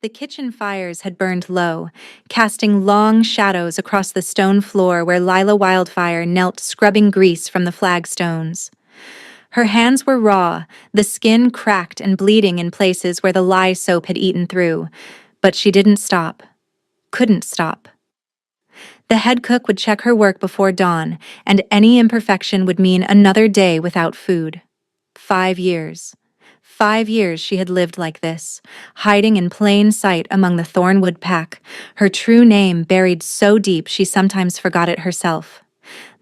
The kitchen fires had burned low, casting long shadows across the stone floor where Lila Wildfire knelt scrubbing grease from the flagstones. Her hands were raw, the skin cracked and bleeding in places where the lye soap had eaten through, but she didn't stop. Couldn't stop. The head cook would check her work before dawn, and any imperfection would mean another day without food. 5 years. 5 years she had lived like this, hiding in plain sight among the Thornwood pack, her true name buried so deep she sometimes forgot it herself.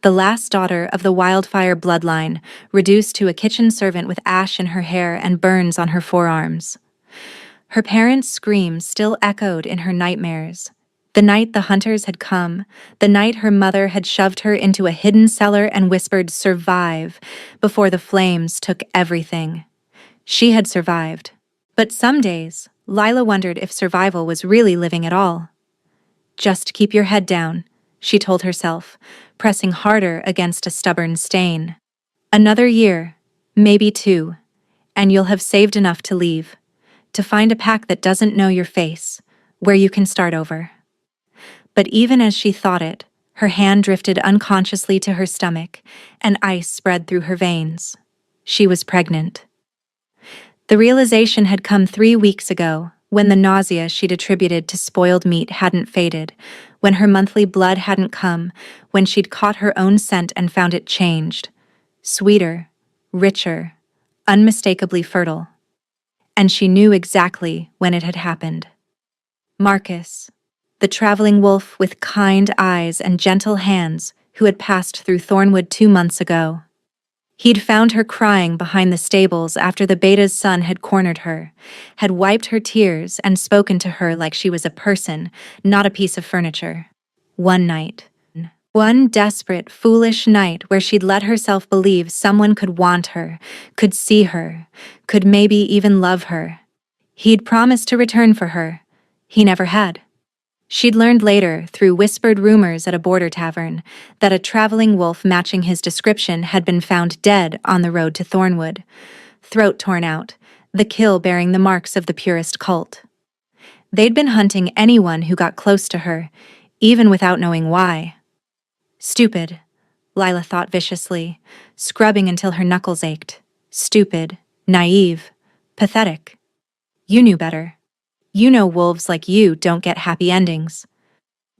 The last daughter of the Wildfire bloodline, reduced to a kitchen servant with ash in her hair and burns on her forearms. Her parents' screams still echoed in her nightmares. The night the hunters had come, the night her mother had shoved her into a hidden cellar and whispered, "Survive," before the flames took everything. She had survived. But some days, Lila wondered if survival was really living at all. "Just keep your head down," she told herself, pressing harder against a stubborn stain. "Another year, maybe 2, and you'll have saved enough to leave, to find a pack that doesn't know your face, where you can start over." But even as she thought it, her hand drifted unconsciously to her stomach, and ice spread through her veins. She was pregnant. The realization had come 3 weeks ago, when the nausea she'd attributed to spoiled meat hadn't faded, when her monthly blood hadn't come, when she'd caught her own scent and found it changed. Sweeter, richer, unmistakably fertile. And she knew exactly when it had happened. Marcus, the traveling wolf with kind eyes and gentle hands who had passed through Thornwood 2 months ago. He'd found her crying behind the stables after the beta's son had cornered her, had wiped her tears and spoken to her like she was a person, not a piece of furniture. One night. One desperate, foolish night where she'd let herself believe someone could want her, could see her, could maybe even love her. He'd promised to return for her. He never had. She'd learned later, through whispered rumors at a border tavern, that a traveling wolf matching his description had been found dead on the road to Thornwood, throat torn out, the kill bearing the marks of the purest cult. They'd been hunting anyone who got close to her, even without knowing why. Stupid, Lila thought viciously, scrubbing until her knuckles ached. Stupid, naive, pathetic. You knew better. You know wolves like you don't get happy endings.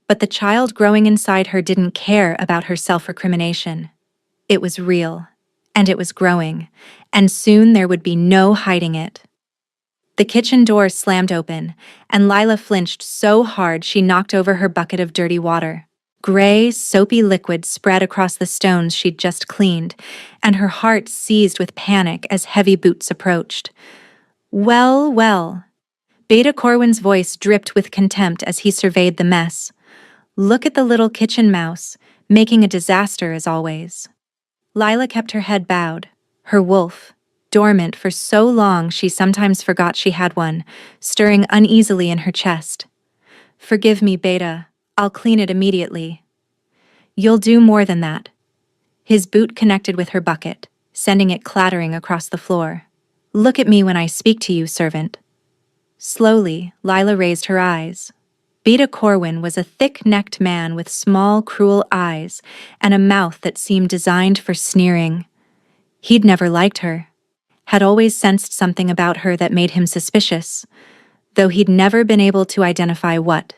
But the child growing inside her didn't care about her self-recrimination. It was real, and it was growing, and soon there would be no hiding it. The kitchen door slammed open, and Lila flinched so hard she knocked over her bucket of dirty water. Gray, soapy liquid spread across the stones she'd just cleaned, and her heart seized with panic as heavy boots approached. "Well, well." Beta Corwin's voice dripped with contempt as he surveyed the mess. "Look at the little kitchen mouse, making a disaster as always." Lila kept her head bowed, her wolf, dormant for so long she sometimes forgot she had one, stirring uneasily in her chest. "Forgive me, Beta. I'll clean it immediately." "You'll do more than that." His boot connected with her bucket, sending it clattering across the floor. "Look at me when I speak to you, servant." Slowly, Lila raised her eyes. Beta Corwin was a thick-necked man with small, cruel eyes and a mouth that seemed designed for sneering. He'd never liked her, had always sensed something about her that made him suspicious, though he'd never been able to identify what.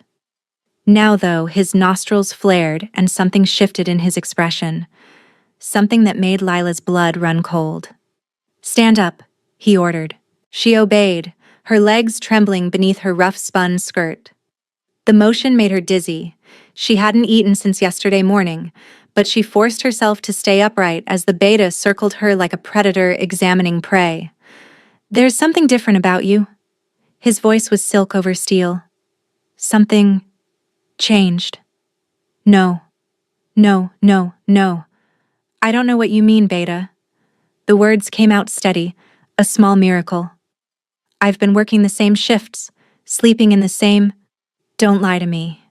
Now, though, his nostrils flared and something shifted in his expression, something that made Lila's blood run cold. "Stand up," he ordered. She obeyed, her legs trembling beneath her rough-spun skirt. The motion made her dizzy. She hadn't eaten since yesterday morning, but she forced herself to stay upright as the beta circled her like a predator examining prey. "There's something different about you." His voice was silk over steel. "Something changed." "No. No, no, no. I don't know what you mean, Beta." The words came out steady, a small miracle. "I've been working the same shifts, sleeping in the same—" "Don't lie to me."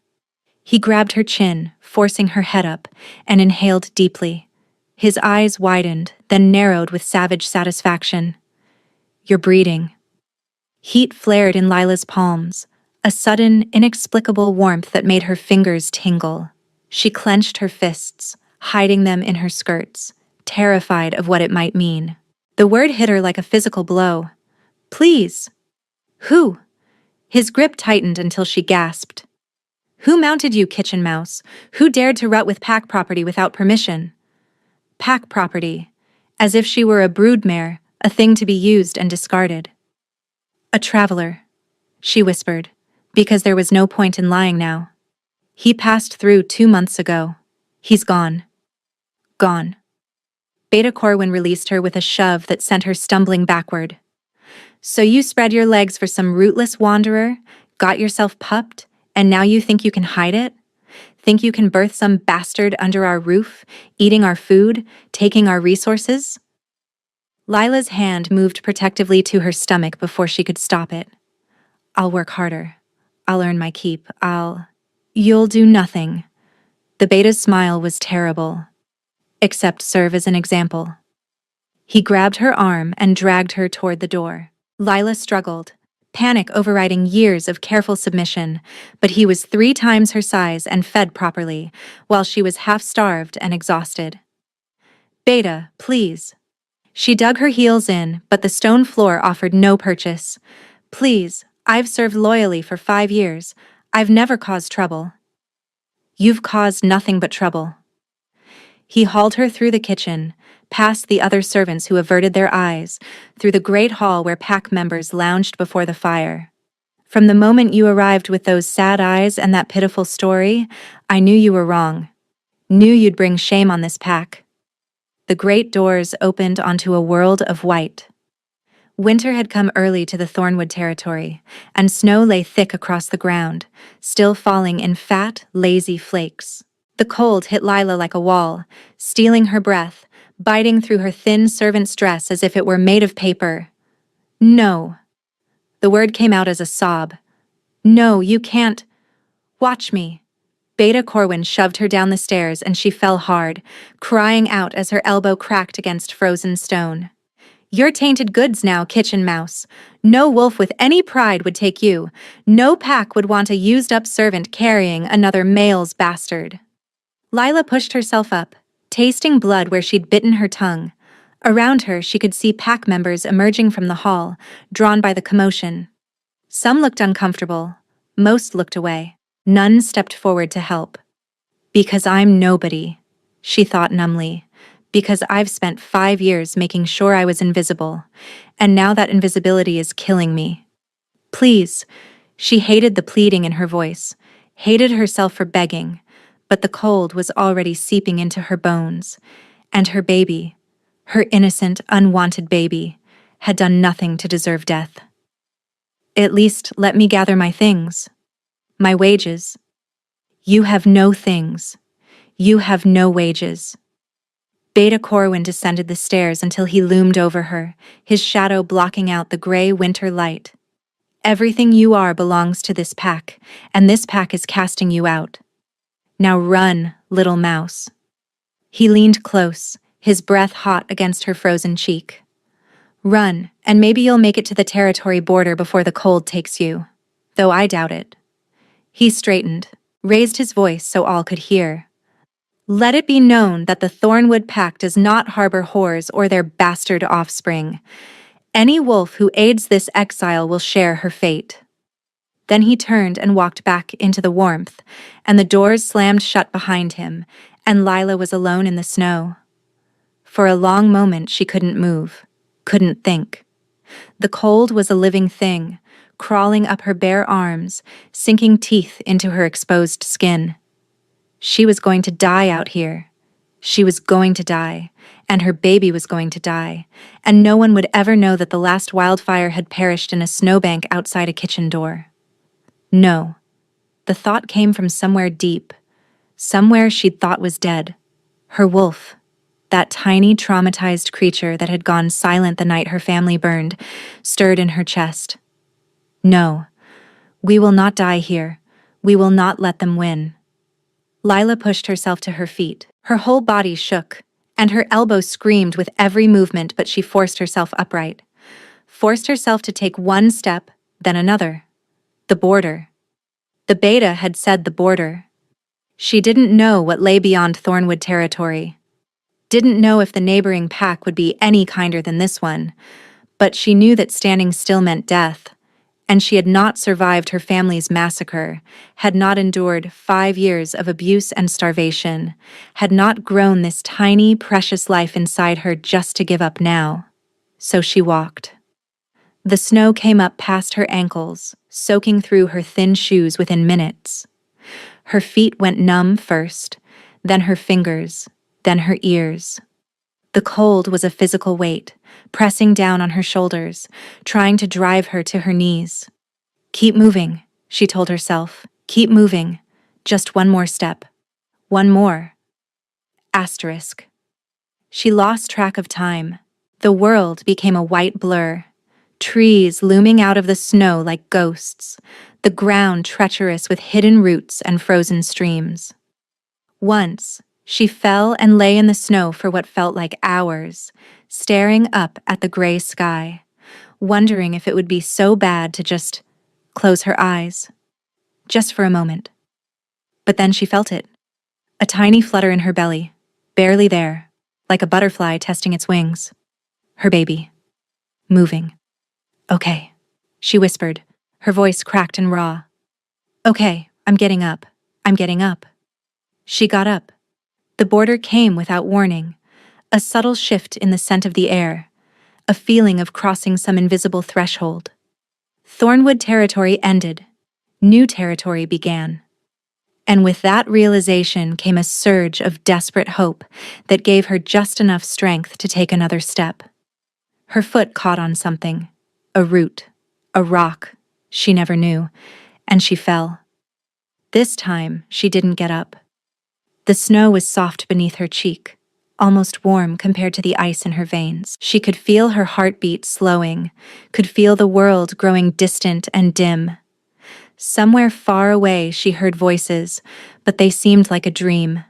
He grabbed her chin, forcing her head up, and inhaled deeply. His eyes widened, then narrowed with savage satisfaction. "You're breeding." Heat flared in Lila's palms, a sudden, inexplicable warmth that made her fingers tingle. She clenched her fists, hiding them in her skirts, terrified of what it might mean. The word hit her like a physical blow. Please. Who? His grip tightened until she gasped. Who mounted you, kitchen mouse? Who dared to rut with pack property without permission? Pack property, as if she were a broodmare, a thing to be used and discarded. A traveler, she whispered, because there was no point in lying now. He passed through 2 months ago. He's gone. Gone. Beta Corwin released her with a shove that sent her stumbling backward. So you spread your legs for some rootless wanderer, got yourself pupped, and now you think you can hide it? Think you can birth some bastard under our roof, eating our food, taking our resources? Lila's hand moved protectively to her stomach before she could stop it. I'll work harder. I'll earn my keep. You'll do nothing. The beta's smile was terrible. Except serve as an example. He grabbed her arm and dragged her toward the door. Lila struggled, panic overriding years of careful submission, but he was 3 times her size and fed properly, while she was half-starved and exhausted. Beta, please. She dug her heels in, but the stone floor offered no purchase. Please, I've served loyally for 5 years. I've never caused trouble. You've caused nothing but trouble. He hauled her through the kitchen, past the other servants who averted their eyes, through the great hall where pack members lounged before the fire. From the moment you arrived with those sad eyes and that pitiful story, I knew you were wrong. Knew you'd bring shame on this pack. The great doors opened onto a world of white. Winter had come early to the Thornwood territory, and snow lay thick across the ground, still falling in fat, lazy flakes. The cold hit Lila like a wall, stealing her breath, biting through her thin servant's dress as if it were made of paper. No. The word came out as a sob. No, you can't. Watch me. Beta Corwin shoved her down the stairs and she fell hard, crying out as her elbow cracked against frozen stone. You're tainted goods now, kitchen mouse. No wolf with any pride would take you. No pack would want a used-up servant carrying another male's bastard. Lila pushed herself up, tasting blood where she'd bitten her tongue. Around her, she could see pack members emerging from the hall, drawn by the commotion. Some looked uncomfortable. Most looked away. None stepped forward to help. Because I'm nobody, she thought numbly. Because I've spent 5 years making sure I was invisible, and now that invisibility is killing me. Please, she hated the pleading in her voice, hated herself for begging, but the cold was already seeping into her bones, and her baby, her innocent, unwanted baby, had done nothing to deserve death. At least let me gather my things. My wages. You have no things. You have no wages. Beta Corwin descended the stairs until he loomed over her, his shadow blocking out the gray winter light. Everything you are belongs to this pack, and this pack is casting you out. Now run, little mouse. He leaned close, his breath hot against her frozen cheek. Run, and maybe you'll make it to the territory border before the cold takes you. Though I doubt it. He straightened, raised his voice so all could hear. Let it be known that the Thornwood Pack does not harbor whores or their bastard offspring. Any wolf who aids this exile will share her fate. Then he turned and walked back into the warmth, and the doors slammed shut behind him, and Lila was alone in the snow. For a long moment she couldn't move, couldn't think. The cold was a living thing, crawling up her bare arms, sinking teeth into her exposed skin. She was going to die out here. She was going to die, and her baby was going to die, and no one would ever know that the last wildfire had perished in a snowbank outside a kitchen door. No. The thought came from somewhere deep, somewhere she'd thought was dead. Her wolf, that tiny, traumatized creature that had gone silent the night her family burned, stirred in her chest. No. We will not die here. We will not let them win. Lila pushed herself to her feet. Her whole body shook, and her elbows screamed with every movement, but she forced herself upright. Forced herself to take one step, then another. The border. The beta had said the border. She didn't know what lay beyond Thornwood territory. Didn't know if the neighboring pack would be any kinder than this one, but she knew that standing still meant death, and she had not survived her family's massacre, had not endured 5 years of abuse and starvation, had not grown this tiny, precious life inside her just to give up now. So she walked. The snow came up past her ankles, soaking through her thin shoes within minutes. Her feet went numb first, then her fingers, then her ears. The cold was a physical weight, pressing down on her shoulders, trying to drive her to her knees. Keep moving, she told herself. Keep moving. Just one more step. One more. Asterisk. She lost track of time. The world became a white blur. Trees looming out of the snow like ghosts, the ground treacherous with hidden roots and frozen streams. Once, she fell and lay in the snow for what felt like hours, staring up at the gray sky, wondering if it would be so bad to just close her eyes. Just for a moment. But then she felt it. A tiny flutter in her belly, barely there, like a butterfly testing its wings. Her baby. Moving. Okay, she whispered, her voice cracked and raw. Okay, I'm getting up. I'm getting up. She got up. The border came without warning, a subtle shift in the scent of the air, a feeling of crossing some invisible threshold. Thornwood territory ended. New territory began. And with that realization came a surge of desperate hope that gave her just enough strength to take another step. Her foot caught on something. A root, a rock, she never knew, and she fell. This time, she didn't get up. The snow was soft beneath her cheek, almost warm compared to the ice in her veins. She could feel her heartbeat slowing, could feel the world growing distant and dim. Somewhere far away, she heard voices, but they seemed like a dream.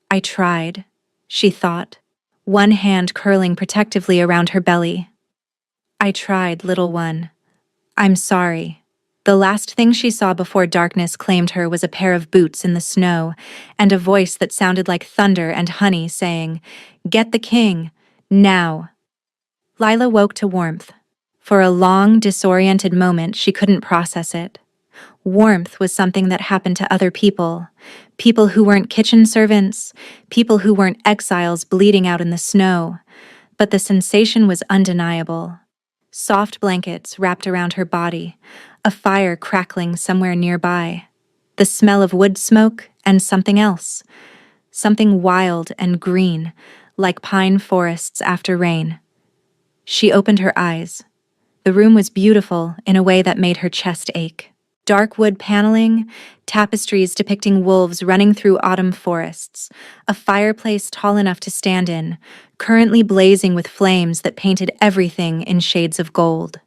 I tried, she thought, one hand curling protectively around her belly. I tried, little one. I'm sorry. The last thing she saw before darkness claimed her was a pair of boots in the snow and a voice that sounded like thunder and honey saying, "Get the king, now." Lila woke to warmth. For a long, disoriented moment, she couldn't process it. Warmth was something that happened to other people. People who weren't kitchen servants, people who weren't exiles bleeding out in the snow. But the sensation was undeniable. Soft blankets wrapped around her body, a fire crackling somewhere nearby, the smell of wood smoke and something else, something wild and green, like pine forests after rain. She opened her eyes. The room was beautiful in a way that made her chest ache. Dark wood paneling, tapestries depicting wolves running through autumn forests, a fireplace tall enough to stand in, currently blazing with flames that painted everything in shades of gold.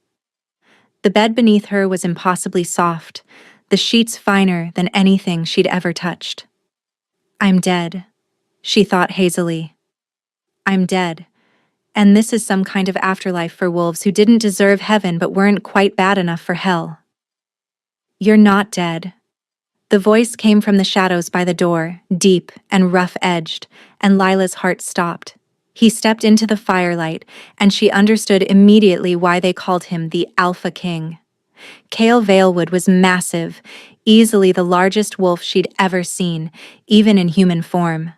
The bed beneath her was impossibly soft, the sheets finer than anything she'd ever touched. I'm dead, she thought hazily. I'm dead, and this is some kind of afterlife for wolves who didn't deserve heaven but weren't quite bad enough for hell. You're not dead. The voice came from the shadows by the door, deep and rough-edged, and Lila's heart stopped. He stepped into the firelight, and she understood immediately why they called him the Alpha King. Cale Valewood was massive, easily the largest wolf she'd ever seen, even in human form.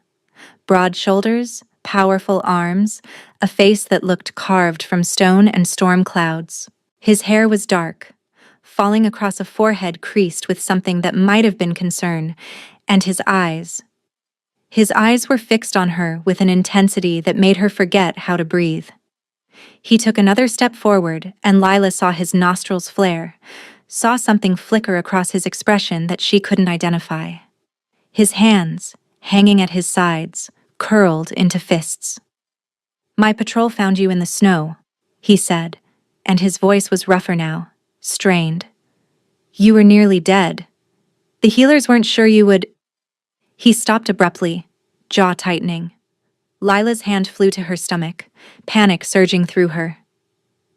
Broad shoulders, powerful arms, a face that looked carved from stone and storm clouds. His hair was dark, falling across a forehead creased with something that might have been concern, and his eyes. His eyes were fixed on her with an intensity that made her forget how to breathe. He took another step forward, and Lila saw his nostrils flare, saw something flicker across his expression that she couldn't identify. His hands, hanging at his sides, curled into fists. My patrol found you in the snow, he said, and his voice was rougher now, strained. You were nearly dead. The healers weren't sure you would... He stopped abruptly, jaw tightening. Lila's hand flew to her stomach, panic surging through her.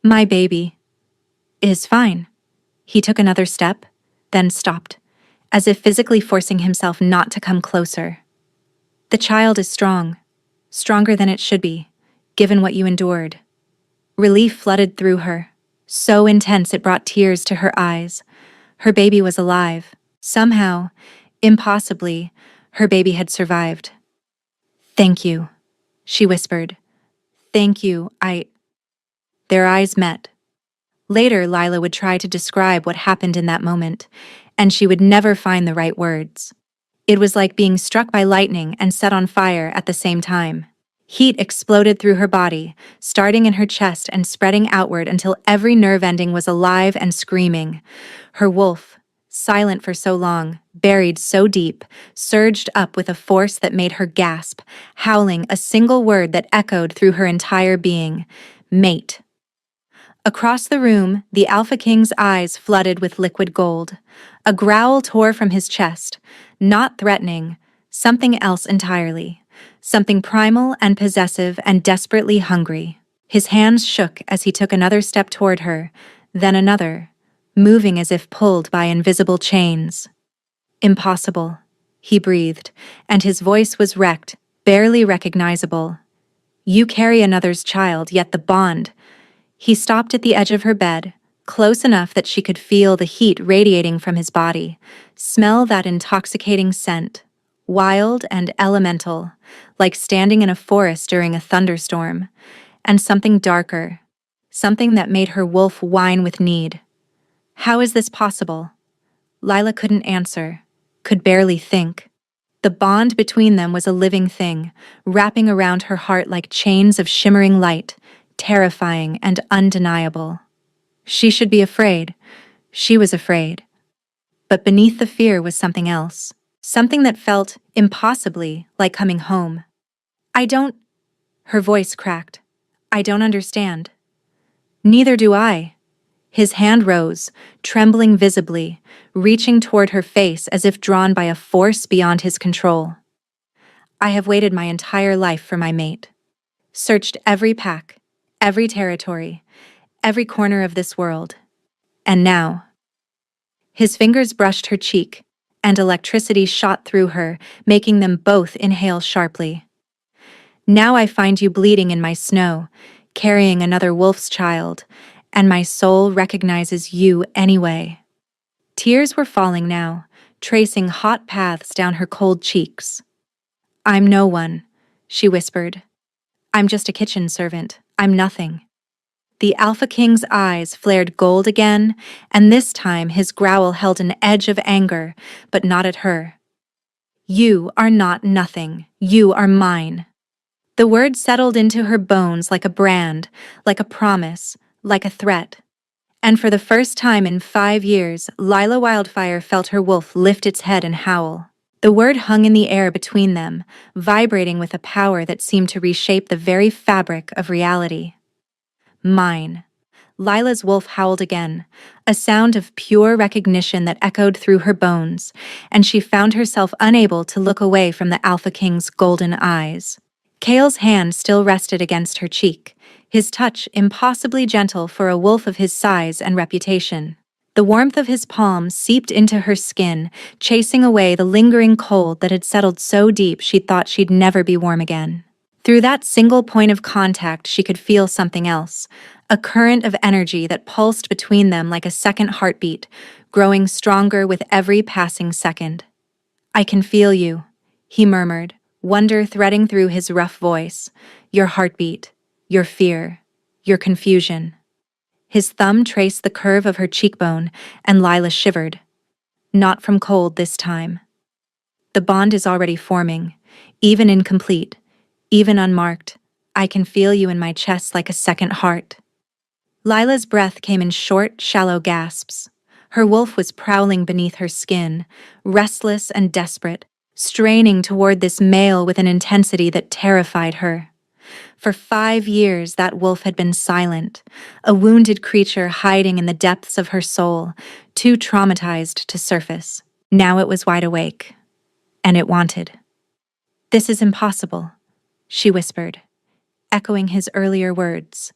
My baby is fine. He took another step, then stopped, as if physically forcing himself not to come closer. The child is strong, stronger than it should be, given what you endured. Relief flooded through her, so intense it brought tears to her eyes. Her baby was alive. Somehow, impossibly, her baby had survived. "Thank you," she whispered. "Thank you, Their eyes met. Later, Lila would try to describe what happened in that moment, and she would never find the right words. It was like being struck by lightning and set on fire at the same time. Heat exploded through her body, starting in her chest and spreading outward until every nerve ending was alive and screaming. Her wolf, silent for so long, buried so deep, surged up with a force that made her gasp, howling a single word that echoed through her entire being: mate. Across the room, the Alpha King's eyes flooded with liquid gold. A growl tore from his chest, not threatening, something else entirely. Something primal and possessive and desperately hungry. His hands shook as he took another step toward her, then another, moving as if pulled by invisible chains. "Impossible," he breathed, and his voice was wrecked, barely recognizable. "You carry another's child, yet the bond—" He stopped at the edge of her bed, close enough that she could feel the heat radiating from his body, smell that intoxicating scent, wild and elemental, like standing in a forest during a thunderstorm, and something darker, something that made her wolf whine with need. How is this possible? Lila couldn't answer, could barely think. The bond between them was a living thing, wrapping around her heart like chains of shimmering light, terrifying and undeniable. She should be afraid. She was afraid. But beneath the fear was something else, something that felt impossibly like coming home. "I don't—" Her voice cracked. "I don't understand." "Neither do I." His hand rose, trembling visibly, reaching toward her face as if drawn by a force beyond his control. "I have waited my entire life for my mate. Searched every pack, every territory, every corner of this world. And now—" His fingers brushed her cheek, and electricity shot through her, making them both inhale sharply. "Now I find you bleeding in my snow, carrying another wolf's child, and my soul recognizes you anyway." Tears were falling now, tracing hot paths down her cold cheeks. "I'm no one," she whispered. "I'm just a kitchen servant. I'm nothing." The Alpha King's eyes flared gold again, and this time his growl held an edge of anger, but not at her. "You are not nothing. You are mine." The word settled into her bones like a brand, like a promise, like a threat. And for the first time in 5 years, Lila Wildfire felt her wolf lift its head and howl. The word hung in the air between them, vibrating with a power that seemed to reshape the very fabric of reality. "Mine." Lila's wolf howled again, a sound of pure recognition that echoed through her bones, and she found herself unable to look away from the Alpha King's golden eyes. Kale's hand still rested against her cheek, his touch impossibly gentle for a wolf of his size and reputation. The warmth of his palm seeped into her skin, chasing away the lingering cold that had settled so deep she'd thought she'd never be warm again. Through that single point of contact, she could feel something else, a current of energy that pulsed between them like a second heartbeat, growing stronger with every passing second. "I can feel you," he murmured, wonder threading through his rough voice. "Your heartbeat, your fear, your confusion." His thumb traced the curve of her cheekbone, and Lila shivered. Not from cold this time. "The bond is already forming, even incomplete, even unmarked. I can feel you in my chest like a second heart." Lila's breath came in short, shallow gasps. Her wolf was prowling beneath her skin, restless and desperate, straining toward this male with an intensity that terrified her. For 5 years, that wolf had been silent, a wounded creature hiding in the depths of her soul, too traumatized to surface. Now it was wide awake, and it wanted. "This is impossible," she whispered, echoing his earlier words.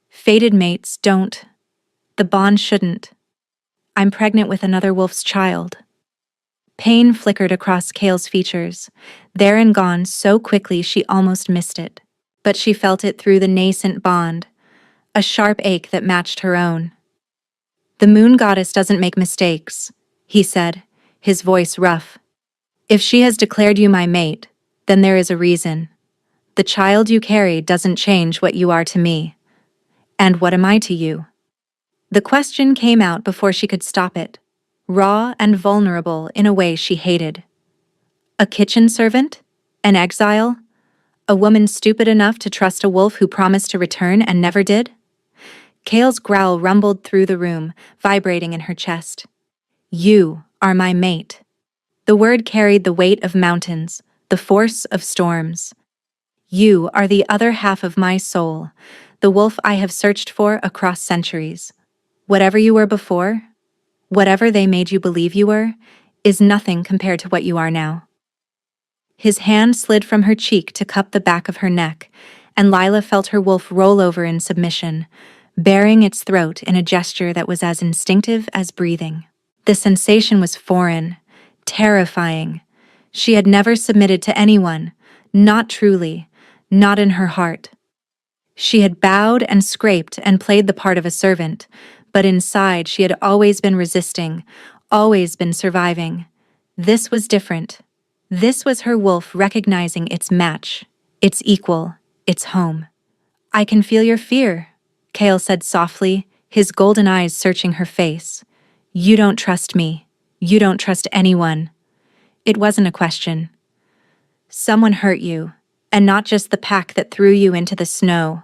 "Fated mates don't. The bond shouldn't. I'm pregnant with another wolf's child." Pain flickered across Kale's features, there and gone so quickly she almost missed it. But she felt it through the nascent bond, a sharp ache that matched her own. "The moon goddess doesn't make mistakes," he said, his voice rough. "If she has declared you my mate, then there is a reason. The child you carry doesn't change what you are to me. And what am I to you?" The question came out before she could stop it, raw and vulnerable in a way she hated. A kitchen servant? An exile? A woman stupid enough to trust a wolf who promised to return and never did? Kale's growl rumbled through the room, vibrating in her chest. "You are my mate." The word carried the weight of mountains, the force of storms. "You are the other half of my soul, the wolf I have searched for across centuries. Whatever you were before, whatever they made you believe you were, is nothing compared to what you are now." His hand slid from her cheek to cup the back of her neck, and Lila felt her wolf roll over in submission, baring its throat in a gesture that was as instinctive as breathing. The sensation was foreign, terrifying. She had never submitted to anyone, not truly, not in her heart. She had bowed and scraped and played the part of a servant, but inside she had always been resisting, always been surviving. This was different. This was her wolf recognizing its match, its equal, its home. "I can feel your fear," Kale said softly, his golden eyes searching her face. "You don't trust me. You don't trust anyone." It wasn't a question. "Someone hurt you, and not just the pack that threw you into the snow."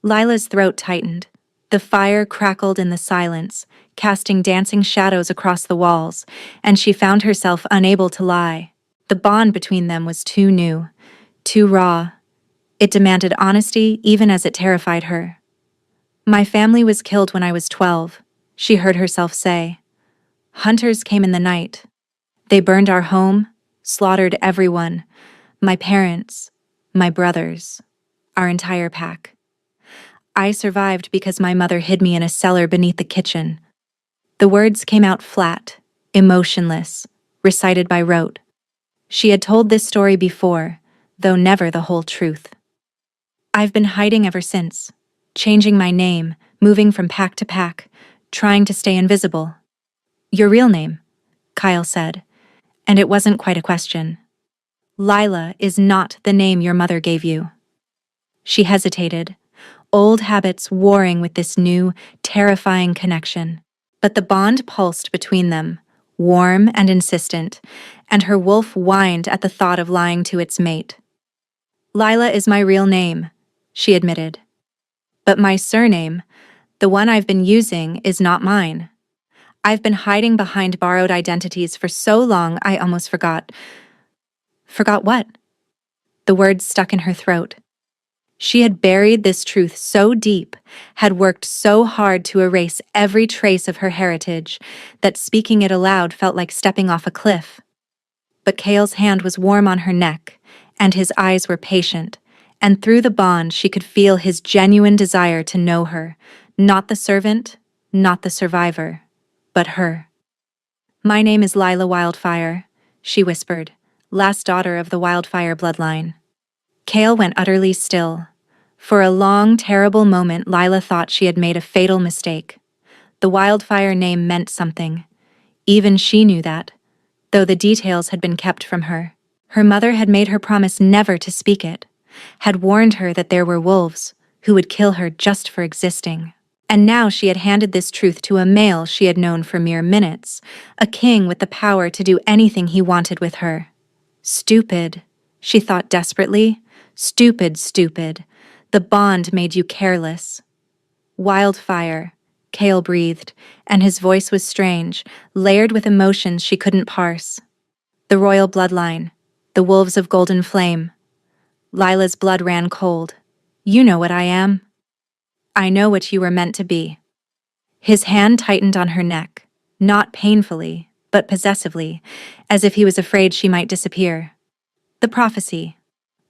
Lila's throat tightened. The fire crackled in the silence, casting dancing shadows across the walls, and she found herself unable to lie. The bond between them was too new, too raw. It demanded honesty even as it terrified her. "My family was killed when I was 12, she heard herself say. "Hunters came in the night. They burned our home, slaughtered everyone, my parents, my brothers, our entire pack. I survived because my mother hid me in a cellar beneath the kitchen." The words came out flat, emotionless, recited by rote. She had told this story before, though never the whole truth. "I've been hiding ever since, changing my name, moving from pack to pack, trying to stay invisible." "Your real name," Kyle said, and it wasn't quite a question. "Lila is not the name your mother gave you." She hesitated, old habits warring with this new, terrifying connection. But the bond pulsed between them, warm and insistent, and her wolf whined at the thought of lying to its mate. "Lila is my real name," she admitted. "But my surname, the one I've been using, is not mine. I've been hiding behind borrowed identities for so long I almost forgot." "Forgot what?" The words stuck in her throat. She had buried this truth so deep, had worked so hard to erase every trace of her heritage, that speaking it aloud felt like stepping off a cliff. But Kale's hand was warm on her neck, and his eyes were patient, and through the bond she could feel his genuine desire to know her, not the servant, not the survivor, but her. "My name is Lila Wildfire," she whispered, last daughter of the Wildfire bloodline. Kale went utterly still. For a long, terrible moment, Lila thought she had made a fatal mistake. The Wildfire name meant something. Even she knew that, though the details had been kept from her. Her mother had made her promise never to speak it, had warned her that there were wolves who would kill her just for existing. And now she had handed this truth to a male she had known for mere minutes, a king with the power to do anything he wanted with her. Stupid, she thought desperately. Stupid, stupid. The bond made you careless. "Wildfire," Kale breathed, and his voice was strange, layered with emotions she couldn't parse. "The royal bloodline, the wolves of Golden Flame." Lila's blood ran cold. "You know what I am." "I know what you were meant to be." His hand tightened on her neck, not painfully, but possessively, as if he was afraid she might disappear. "The prophecy.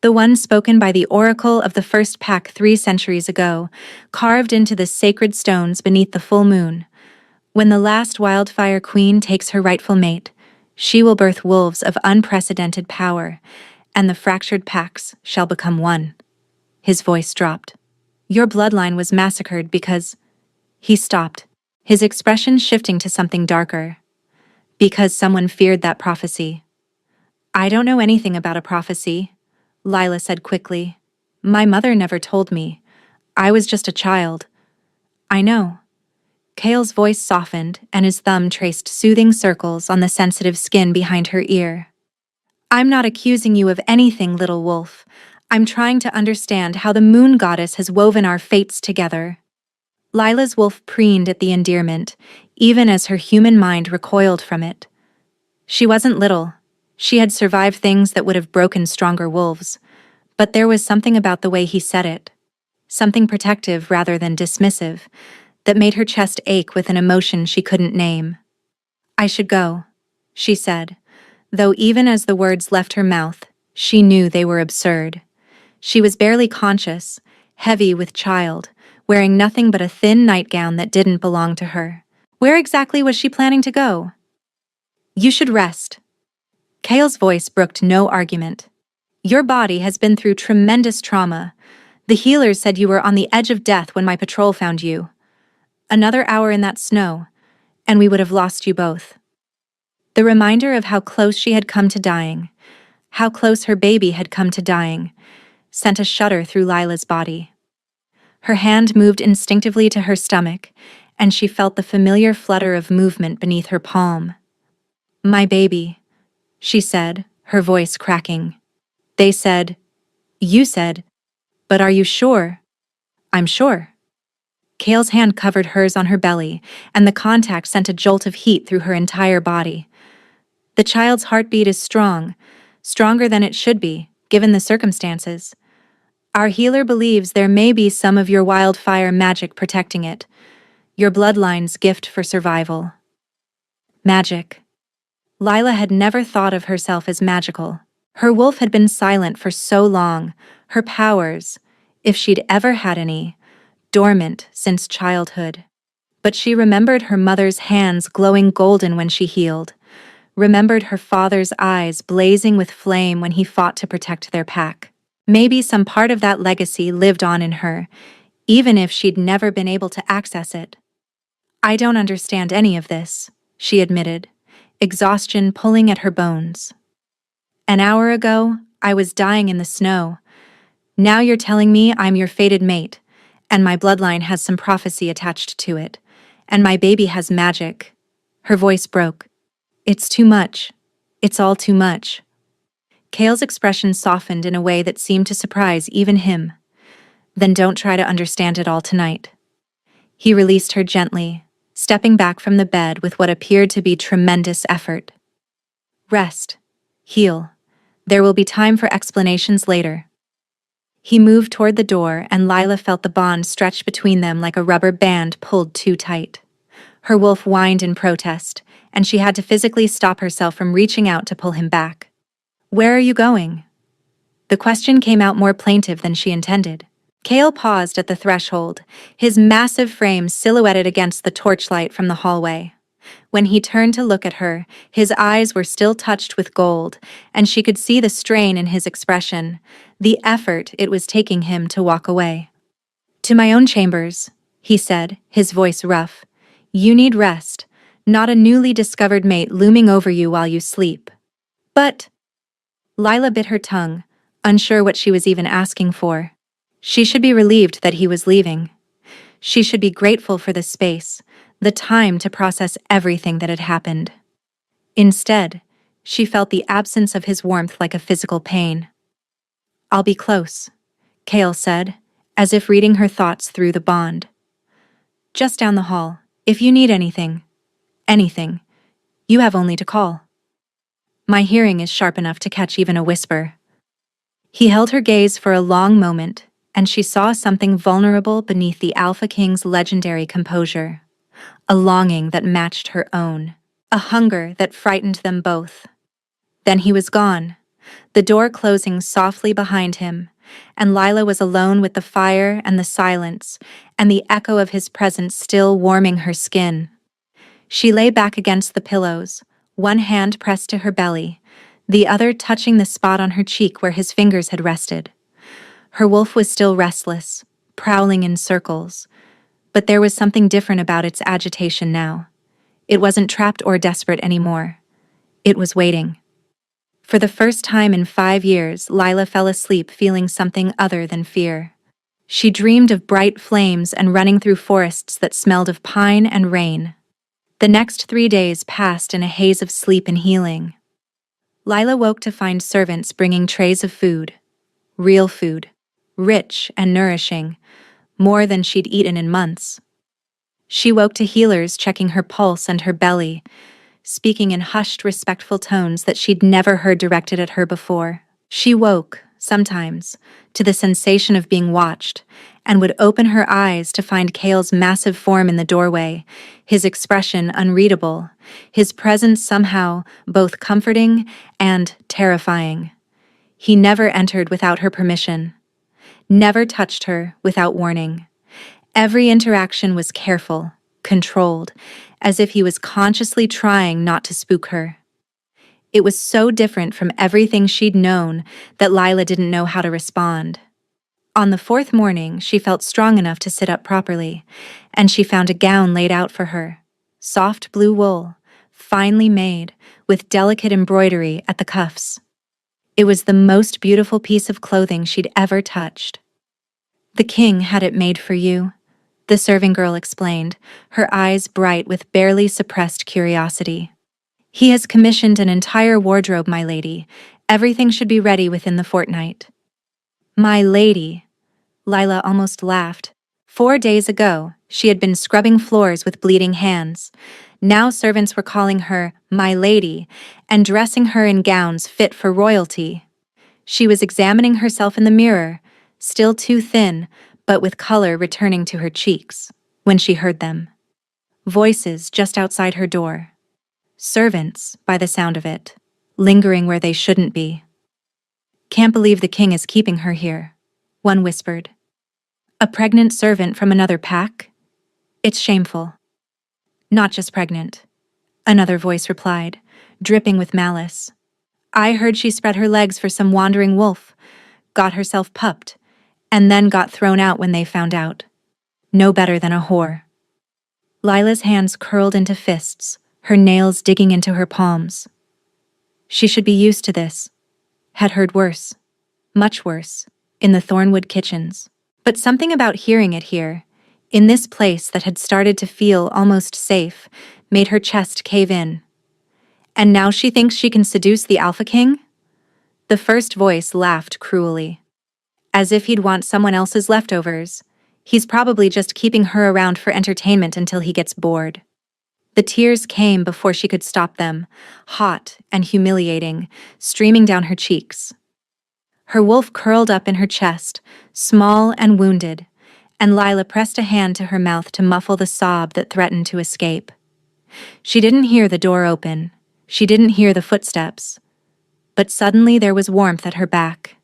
The one spoken by the oracle of the first pack 3 centuries ago, carved into the sacred stones beneath the full moon. When the last Wildfire queen takes her rightful mate, She will birth wolves of unprecedented power, and the fractured packs shall become one. His voice dropped. Your bloodline was massacred because... He stopped, his expression shifting to something darker. Because someone feared that prophecy. I don't know anything about a prophecy, Lila said quickly. My mother never told me. I was just a child. I know. Kale's voice softened, and his thumb traced soothing circles on the sensitive skin behind her ear. I'm not accusing you of anything, little wolf. I'm trying to understand how the moon goddess has woven our fates together. Lila's wolf preened at the endearment, even as her human mind recoiled from it. She wasn't little. She had survived things that would have broken stronger wolves. But there was something about the way he said it. Something protective rather than dismissive, that made her chest ache with an emotion she couldn't name. I should go, she said, though even as the words left her mouth, she knew they were absurd. She was barely conscious, heavy with child, wearing nothing but a thin nightgown that didn't belong to her. Where exactly was she planning to go? You should rest. Kale's voice brooked no argument. Your body has been through tremendous trauma. The healers said you were on the edge of death when my patrol found you. Another hour in that snow, and we would have lost you both. The reminder of how close she had come to dying, how close her baby had come to dying, sent a shudder through Lila's body. Her hand moved instinctively to her stomach, and she felt the familiar flutter of movement beneath her palm. My baby, she said, her voice cracking. They said, you said, but are you sure? I'm sure. Kale's hand covered hers on her belly, and the contact sent a jolt of heat through her entire body. The child's heartbeat is strong, stronger than it should be, given the circumstances. Our healer believes there may be some of your wildfire magic protecting it, your bloodline's gift for survival. Magic. Lila had never thought of herself as magical. Her wolf had been silent for so long, her powers, if she'd ever had any, dormant since childhood. But she remembered her mother's hands glowing golden when she healed, remembered her father's eyes blazing with flame when he fought to protect their pack. Maybe some part of that legacy lived on in her, even if she'd never been able to access it. I don't understand any of this, she admitted, exhaustion pulling at her bones. An hour ago, I was dying in the snow. Now you're telling me I'm your fated mate, and my bloodline has some prophecy attached to it, and my baby has magic. Her voice broke. It's too much. It's all too much. Kale's expression softened in a way that seemed to surprise even him. Then don't try to understand it all tonight. He released her gently, stepping back from the bed with what appeared to be tremendous effort. Rest. Heal. There will be time for explanations later. He moved toward the door, and Lila felt the bond stretch between them like a rubber band pulled too tight. Her wolf whined in protest, and she had to physically stop herself from reaching out to pull him back. Where are you going? The question came out more plaintive than she intended. Kale paused at the threshold, his massive frame silhouetted against the torchlight from the hallway. When he turned to look at her, his eyes were still touched with gold, and she could see the strain in his expression, the effort it was taking him to walk away. To my own chambers, he said, his voice rough. You need rest, not a newly discovered mate looming over you while you sleep. But... Lila bit her tongue, unsure what she was even asking for. She should be relieved that he was leaving. She should be grateful for the space, the time to process everything that had happened. Instead, she felt the absence of his warmth like a physical pain. I'll be close, Kale said, as if reading her thoughts through the bond. Just down the hall, if you need anything, you have only to call. My hearing is sharp enough to catch even a whisper. He held her gaze for a long moment, and she saw something vulnerable beneath the Alpha King's legendary composure. A longing that matched her own, a hunger that frightened them both. Then he was gone, the door closing softly behind him, and Lila was alone with the fire and the silence, and the echo of his presence still warming her skin. She lay back against the pillows, one hand pressed to her belly, the other touching the spot on her cheek where his fingers had rested. Her wolf was still restless, prowling in circles, but there was something different about its agitation now. It wasn't trapped or desperate anymore. It was waiting. For the first time in 5 years, Lila fell asleep feeling something other than fear. She dreamed of bright flames and running through forests that smelled of pine and rain. The next 3 days passed in a haze of sleep and healing. Lila woke to find servants bringing trays of food. Real food. Rich and nourishing. More than she'd eaten in months. She woke to healers checking her pulse and her belly, speaking in hushed, respectful tones that she'd never heard directed at her before. She woke, sometimes, to the sensation of being watched, and would open her eyes to find Kale's massive form in the doorway, his expression unreadable, his presence somehow both comforting and terrifying. He never entered without her permission, never touched her without warning. Every interaction was careful, controlled, as if he was consciously trying not to spook her. It was so different from everything she'd known that Lila didn't know how to respond. On the 4th morning, she felt strong enough to sit up properly, and she found a gown laid out for her. Soft blue wool, finely made, with delicate embroidery at the cuffs. It was the most beautiful piece of clothing she'd ever touched. "The king had it made for you," the serving girl explained, her eyes bright with barely suppressed curiosity. "He has commissioned an entire wardrobe, my lady. Everything should be ready within the fortnight." "My lady," Lila almost laughed. 4 days ago, she had been scrubbing floors with bleeding hands. Now servants were calling her "my lady" and dressing her in gowns fit for royalty. She was examining herself in the mirror, still too thin, but with color returning to her cheeks, when she heard them. Voices just outside her door. Servants, by the sound of it, lingering where they shouldn't be. "Can't believe the king is keeping her here," one whispered. "A pregnant servant from another pack? It's shameful." "Not just pregnant," another voice replied, dripping with malice. "I heard she spread her legs for some wandering wolf, got herself pupped, and then got thrown out when they found out. No better than a whore." Lila's hands curled into fists, her nails digging into her palms. She should be used to this. Had heard worse, much worse, in the Thornwood kitchens. But something about hearing it here, in this place that had started to feel almost safe, made her chest cave in. "And now she thinks she can seduce the Alpha King?" The first voice laughed cruelly. "As if he'd want someone else's leftovers. He's probably just keeping her around for entertainment until he gets bored." The tears came before she could stop them, hot and humiliating, streaming down her cheeks. Her wolf curled up in her chest, small and wounded, and Lila pressed a hand to her mouth to muffle the sob that threatened to escape. She didn't hear the door open. She didn't hear the footsteps. But suddenly there was warmth at her back,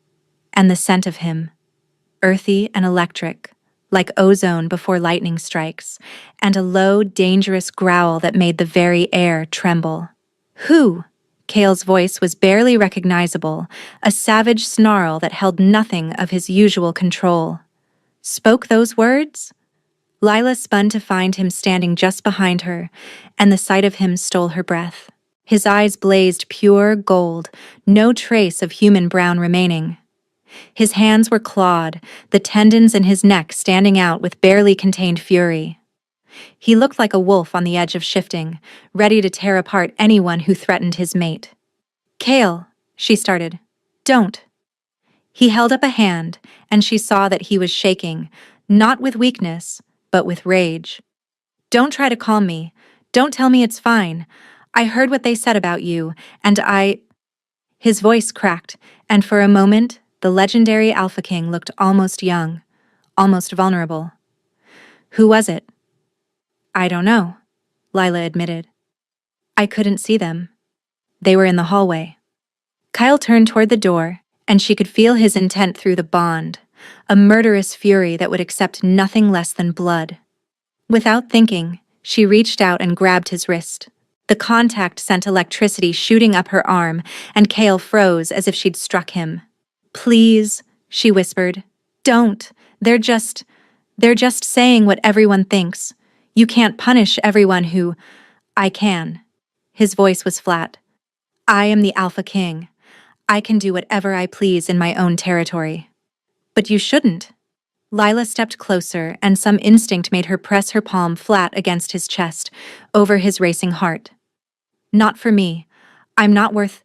and the scent of him, earthy and electric, like ozone before lightning strikes, and a low, dangerous growl that made the very air tremble. "Who?" Kale's voice was barely recognizable, a savage snarl that held nothing of his usual control. Spoke those words? Lila spun to find him standing just behind her, and the sight of him stole her breath. His eyes blazed pure gold, no trace of human brown remaining. His hands were clawed, the tendons in his neck standing out with barely contained fury. He looked like a wolf on the edge of shifting, ready to tear apart anyone who threatened his mate. "Kale," she started. "Don't." He held up a hand, and she saw that he was shaking, not with weakness, but with rage. "Don't try to calm me. Don't tell me it's fine. I heard what they said about you, and I—" His voice cracked, and for a moment, the legendary Alpha King looked almost young, almost vulnerable. "Who was it?" "I don't know," Lila admitted. "I couldn't see them. They were in the hallway." Kyle turned toward the door, and she could feel his intent through the bond, a murderous fury that would accept nothing less than blood. Without thinking, she reached out and grabbed his wrist. The contact sent electricity shooting up her arm, and Kale froze as if she'd struck him. "Please," she whispered. "Don't. They're just saying what everyone thinks. You can't punish everyone who—" "I can." His voice was flat. "I am the Alpha King. I can do whatever I please in my own territory." "But you shouldn't." Lila stepped closer, and some instinct made her press her palm flat against his chest, over his racing heart. "Not for me. I'm not worth—"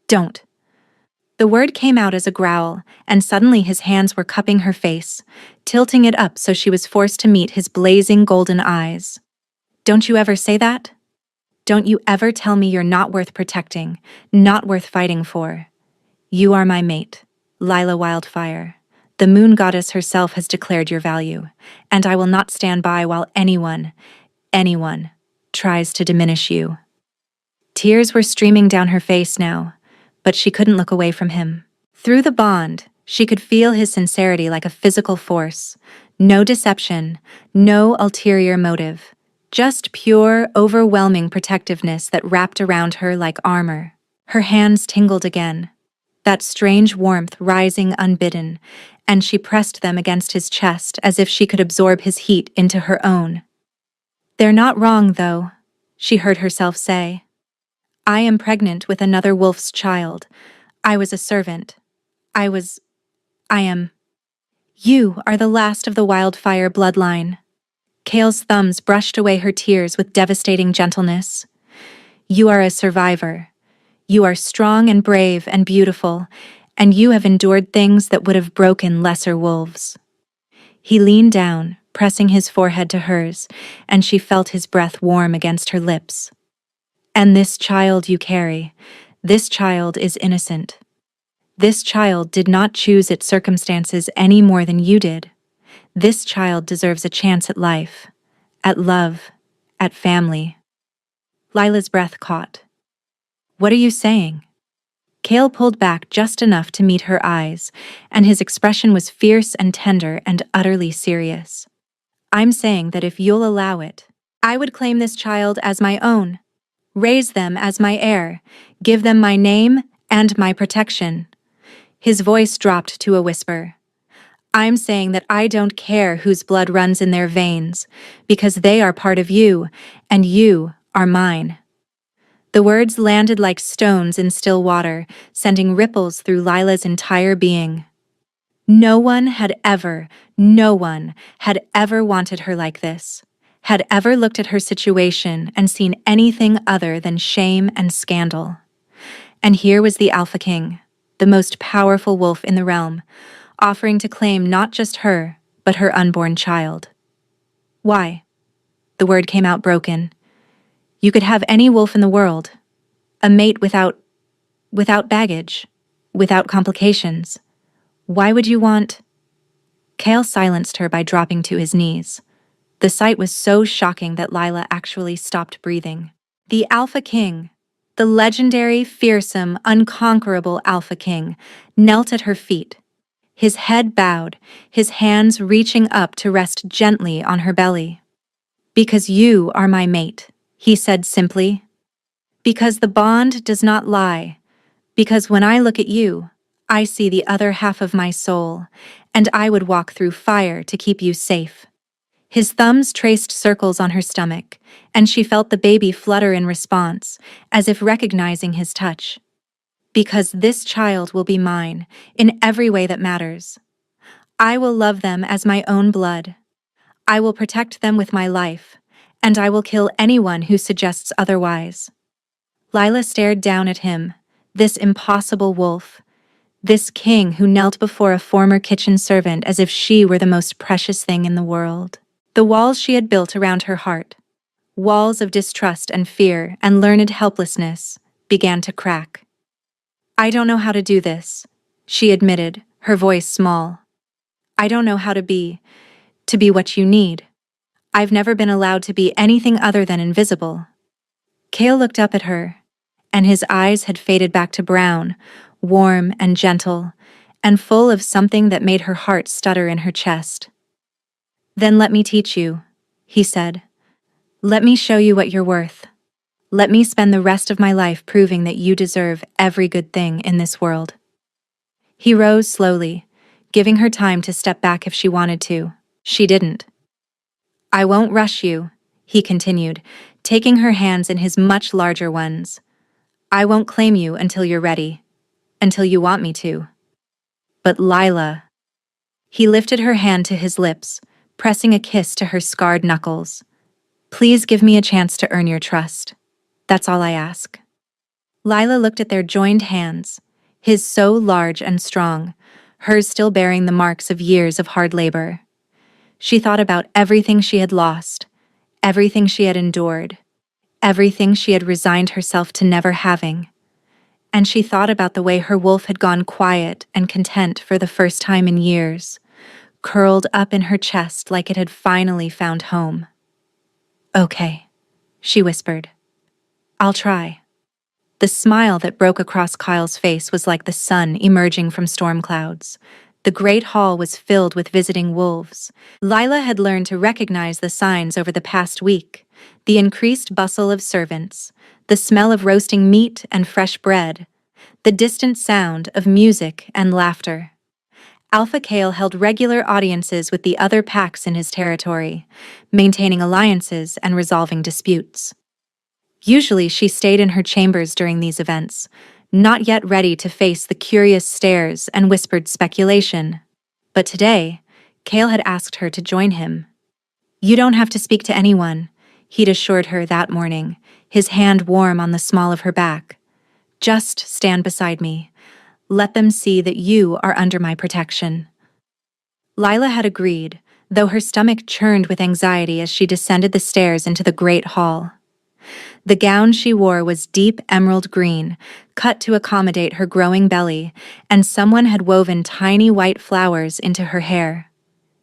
"Don't." The word came out as a growl, and suddenly his hands were cupping her face, tilting it up so she was forced to meet his blazing golden eyes. "Don't you ever say that? Don't you ever tell me you're not worth protecting, not worth fighting for. You are my mate, Lila Wildfire. The moon goddess herself has declared your value, and I will not stand by while anyone tries to diminish you." Tears were streaming down her face now, but she couldn't look away from him. Through the bond, she could feel his sincerity like a physical force. No deception, no ulterior motive. Just pure, overwhelming protectiveness that wrapped around her like armor. Her hands tingled again, that strange warmth rising unbidden, and she pressed them against his chest as if she could absorb his heat into her own. "They're not wrong, though," she heard herself say. "I am pregnant with another wolf's child. I was a servant. I am. You are the last of the Wildfire bloodline." Kale's thumbs brushed away her tears with devastating gentleness. "You are a survivor. You are strong and brave and beautiful, and you have endured things that would have broken lesser wolves." He leaned down, pressing his forehead to hers, and she felt his breath warm against her lips. "And this child you carry, this child is innocent. This child did not choose its circumstances any more than you did. This child deserves a chance at life, at love, at family." Lila's breath caught. "What are you saying?" Kale pulled back just enough to meet her eyes, and his expression was fierce and tender and utterly serious. "I'm saying that if you'll allow it, I would claim this child as my own, raise them as my heir, give them my name and my protection." His voice dropped to a whisper. "I'm saying that I don't care whose blood runs in their veins, because they are part of you, and you are mine." The words landed like stones in still water, sending ripples through Lila's entire being. No one had ever wanted her like this, had ever looked at her situation and seen anything other than shame and scandal. And here was the Alpha King, the most powerful wolf in the realm, offering to claim not just her, but her unborn child. "Why?" The word came out broken. "You could have any wolf in the world, a mate without baggage, without complications. Why would you want—" Kale silenced her by dropping to his knees. The sight was so shocking that Lila actually stopped breathing. The Alpha King, the legendary, fearsome, unconquerable Alpha King, knelt at her feet. His head bowed, his hands reaching up to rest gently on her belly. "Because you are my mate," he said simply. "Because the bond does not lie. Because when I look at you, I see the other half of my soul, and I would walk through fire to keep you safe." His thumbs traced circles on her stomach, and she felt the baby flutter in response, as if recognizing his touch. "Because this child will be mine, in every way that matters. I will love them as my own blood. I will protect them with my life, and I will kill anyone who suggests otherwise." Lila stared down at him, this impossible wolf, this king who knelt before a former kitchen servant as if she were the most precious thing in the world. The walls she had built around her heart, walls of distrust and fear and learned helplessness, began to crack. "I don't know how to do this," she admitted, her voice small. "I don't know how to be what you need. I've never been allowed to be anything other than invisible." Kale looked up at her, and his eyes had faded back to brown, warm and gentle, and full of something that made her heart stutter in her chest. "Then let me teach you," he said. "Let me show you what you're worth." Let me spend the rest of my life proving that you deserve every good thing in this world." He rose slowly, giving her time to step back if she wanted to. She didn't. "I won't rush you," he continued, taking her hands in his much larger ones. "I won't claim you until you're ready, until you want me to." "But Lila—" He lifted her hand to his lips, pressing a kiss to her scarred knuckles. "Please give me a chance to earn your trust. That's all I ask." Lila looked at their joined hands, his so large and strong, hers still bearing the marks of years of hard labor. She thought about everything she had lost, everything she had endured, everything she had resigned herself to never having. And she thought about the way her wolf had gone quiet and content for the first time in years, curled up in her chest like it had finally found home. "Okay," she whispered. "I'll try." The smile that broke across Kyle's face was like the sun emerging from storm clouds. The great hall was filled with visiting wolves. Lila had learned to recognize the signs over the past week: the increased bustle of servants, the smell of roasting meat and fresh bread, the distant sound of music and laughter. Alpha Kale held regular audiences with the other packs in his territory, maintaining alliances and resolving disputes. Usually she stayed in her chambers during these events, not yet ready to face the curious stares and whispered speculation. But today, Kale had asked her to join him. "You don't have to speak to anyone," he'd assured her that morning, his hand warm on the small of her back. "Just stand beside me. Let them see that you are under my protection." Lila had agreed, though her stomach churned with anxiety as she descended the stairs into the great hall. The gown she wore was deep emerald green, cut to accommodate her growing belly, and someone had woven tiny white flowers into her hair.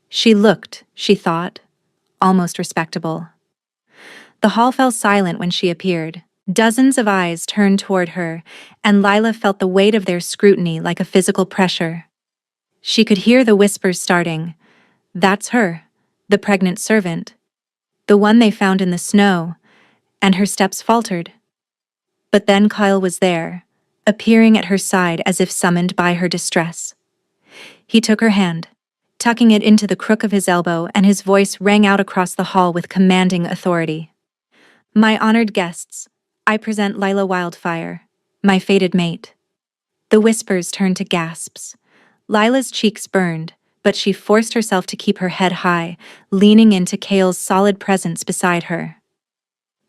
She looked, she thought, almost respectable. The hall fell silent when she appeared. Dozens of eyes turned toward her, and Lila felt the weight of their scrutiny like a physical pressure. She could hear the whispers starting. "That's her, the pregnant servant. The one they found in the snow," and her steps faltered. But then Kyle was there, appearing at her side as if summoned by her distress. He took her hand, tucking it into the crook of his elbow, and his voice rang out across the hall with commanding authority. "My honored guests, I present Lila Wildfire, my fated mate." The whispers turned to gasps. Lila's cheeks burned, but she forced herself to keep her head high, leaning into Kale's solid presence beside her.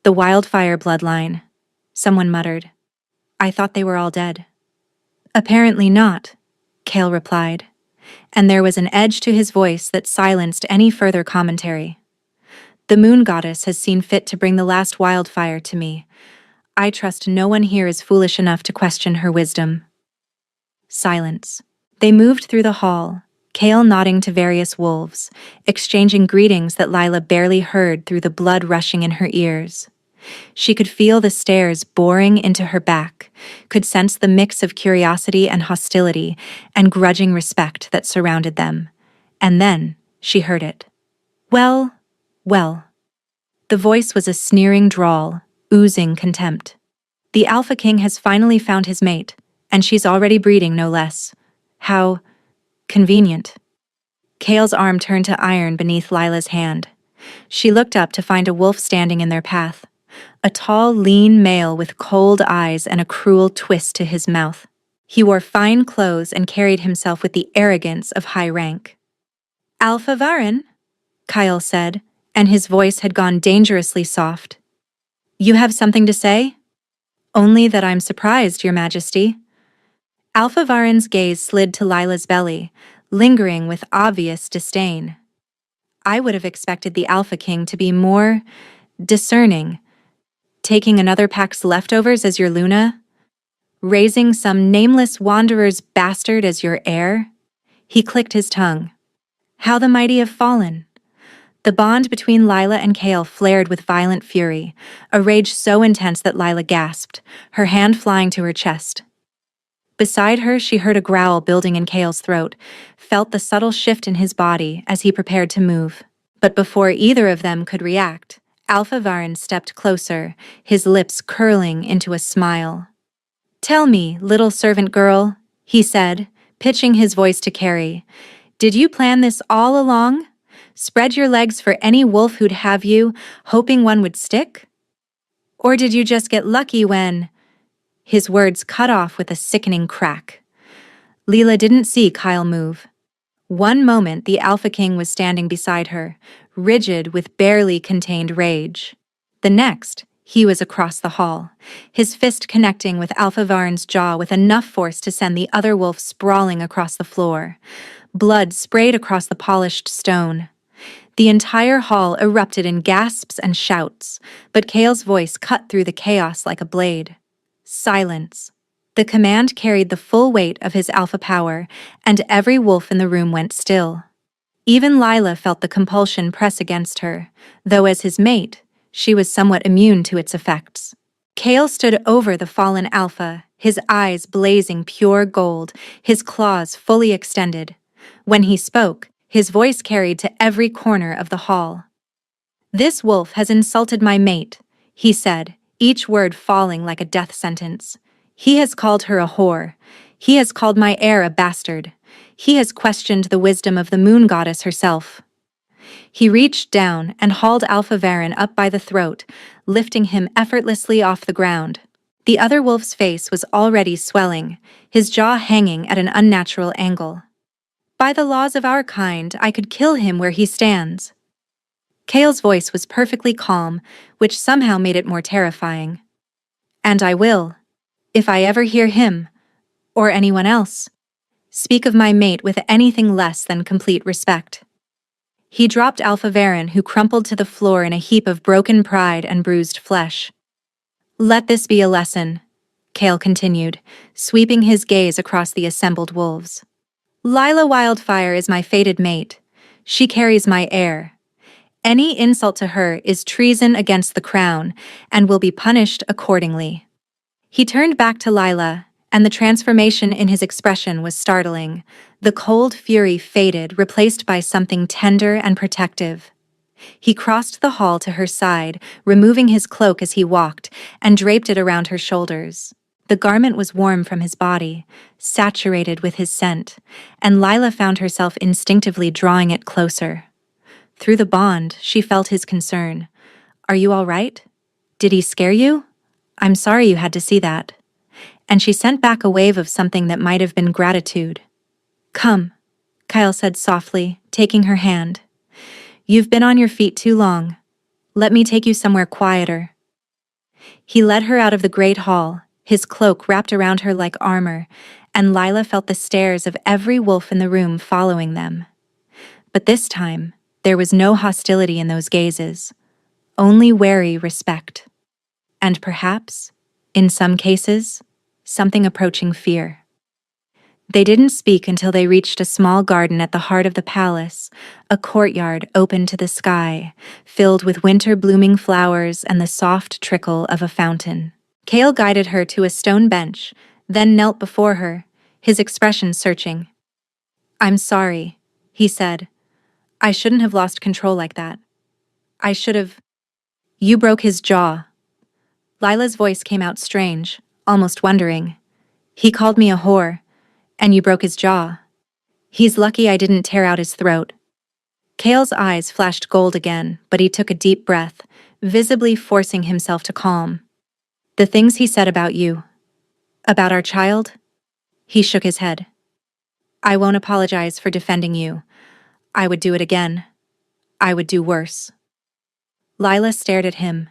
"The Wildfire bloodline," someone muttered. "I thought they were all dead." "Apparently not," Kale replied, and there was an edge to his voice that silenced any further commentary. "The moon goddess has seen fit to bring the last wildfire to me. I trust no one here is foolish enough to question her wisdom." Silence. They moved through the hall, Kale nodding to various wolves, exchanging greetings that Lila barely heard through the blood rushing in her ears. She could feel the stares boring into her back, could sense the mix of curiosity and hostility and grudging respect that surrounded them. And then she heard it. "Well, well." The voice was a sneering drawl, oozing contempt. "The Alpha King has finally found his mate, and she's already breeding no less. How convenient." Kale's arm turned to iron beneath Lila's hand. She looked up to find a wolf standing in their path, a tall, lean male with cold eyes and a cruel twist to his mouth. He wore fine clothes and carried himself with the arrogance of high rank. "Alpha Varen," Kyle said, and his voice had gone dangerously soft. "You have something to say?" "Only that I'm surprised, Your Majesty." Alpha Varen's gaze slid to Lila's belly, lingering with obvious disdain. "I would have expected the Alpha King to be more discerning. Taking another pack's leftovers as your Luna? Raising some nameless wanderer's bastard as your heir?" He clicked his tongue. "How the mighty have fallen." The bond between Lila and Kale flared with violent fury, a rage so intense that Lila gasped, her hand flying to her chest. Beside her, she heard a growl building in Kale's throat, felt the subtle shift in his body as he prepared to move. But before either of them could react, Alpha Varn stepped closer, his lips curling into a smile. "Tell me, little servant girl," he said, pitching his voice to Carrie, "did you plan this all along? Spread your legs for any wolf who'd have you, hoping one would stick? Or did you just get lucky when—" His words cut off with a sickening crack. Leela didn't see Kyle move. One moment the Alpha King was standing beside her, rigid with barely contained rage. The next, he was across the hall, his fist connecting with Alpha Varn's jaw with enough force to send the other wolf sprawling across the floor. Blood sprayed across the polished stone. The entire hall erupted in gasps and shouts, but Kale's voice cut through the chaos like a blade. Silence. The command carried the full weight of his alpha power, and every wolf in the room went still. Even Lila felt the compulsion press against her, though as his mate, she was somewhat immune to its effects. Kale stood over the fallen alpha, his eyes blazing pure gold, his claws fully extended. When he spoke, his voice carried to every corner of the hall. "This wolf has insulted my mate," he said, each word falling like a death sentence. "He has called her a whore. He has called my heir a bastard. He has questioned the wisdom of the moon goddess herself." He reached down and hauled Alpha Varn up by the throat, lifting him effortlessly off the ground. The other wolf's face was already swelling, his jaw hanging at an unnatural angle. "By the laws of our kind, I could kill him where he stands." Kale's voice was perfectly calm, which somehow made it more terrifying. "And I will, if I ever hear him, or anyone else, speak of my mate with anything less than complete respect." He dropped Alpha Varn, who crumpled to the floor in a heap of broken pride and bruised flesh. "Let this be a lesson," Kale continued, sweeping his gaze across the assembled wolves. "Lila Wildfire is my fated mate. She carries my heir. Any insult to her is treason against the crown and will be punished accordingly." He turned back to Lila, and the transformation in his expression was startling. The cold fury faded, replaced by something tender and protective. He crossed the hall to her side, removing his cloak as he walked, and draped it around her shoulders. The garment was warm from his body, saturated with his scent, and Lila found herself instinctively drawing it closer. Through the bond, she felt his concern. "Are you all right? Did he scare you? I'm sorry you had to see that." And she sent back a wave of something that might have been gratitude. "Come," Kyle said softly, taking her hand. "You've been on your feet too long. Let me take you somewhere quieter." He led her out of the great hall, his cloak wrapped around her like armor, and Lila felt the stares of every wolf in the room following them. But this time, there was no hostility in those gazes, only wary respect. And perhaps, in some cases, something approaching fear. They didn't speak until they reached a small garden at the heart of the palace, a courtyard open to the sky, filled with winter-blooming flowers and the soft trickle of a fountain. Kale guided her to a stone bench, then knelt before her, his expression searching. "I'm sorry," he said. "I shouldn't have lost control like that. I should have—" "You broke his jaw." Lila's voice came out strange, almost wondering. "He called me a whore, and you broke his jaw. He's lucky I didn't tear out his throat." Kale's eyes flashed gold again, but he took a deep breath, visibly forcing himself to calm. "The things he said about you, about our child?" He shook his head. "I won't apologize for defending you. I would do it again. I would do worse." Lila stared at him,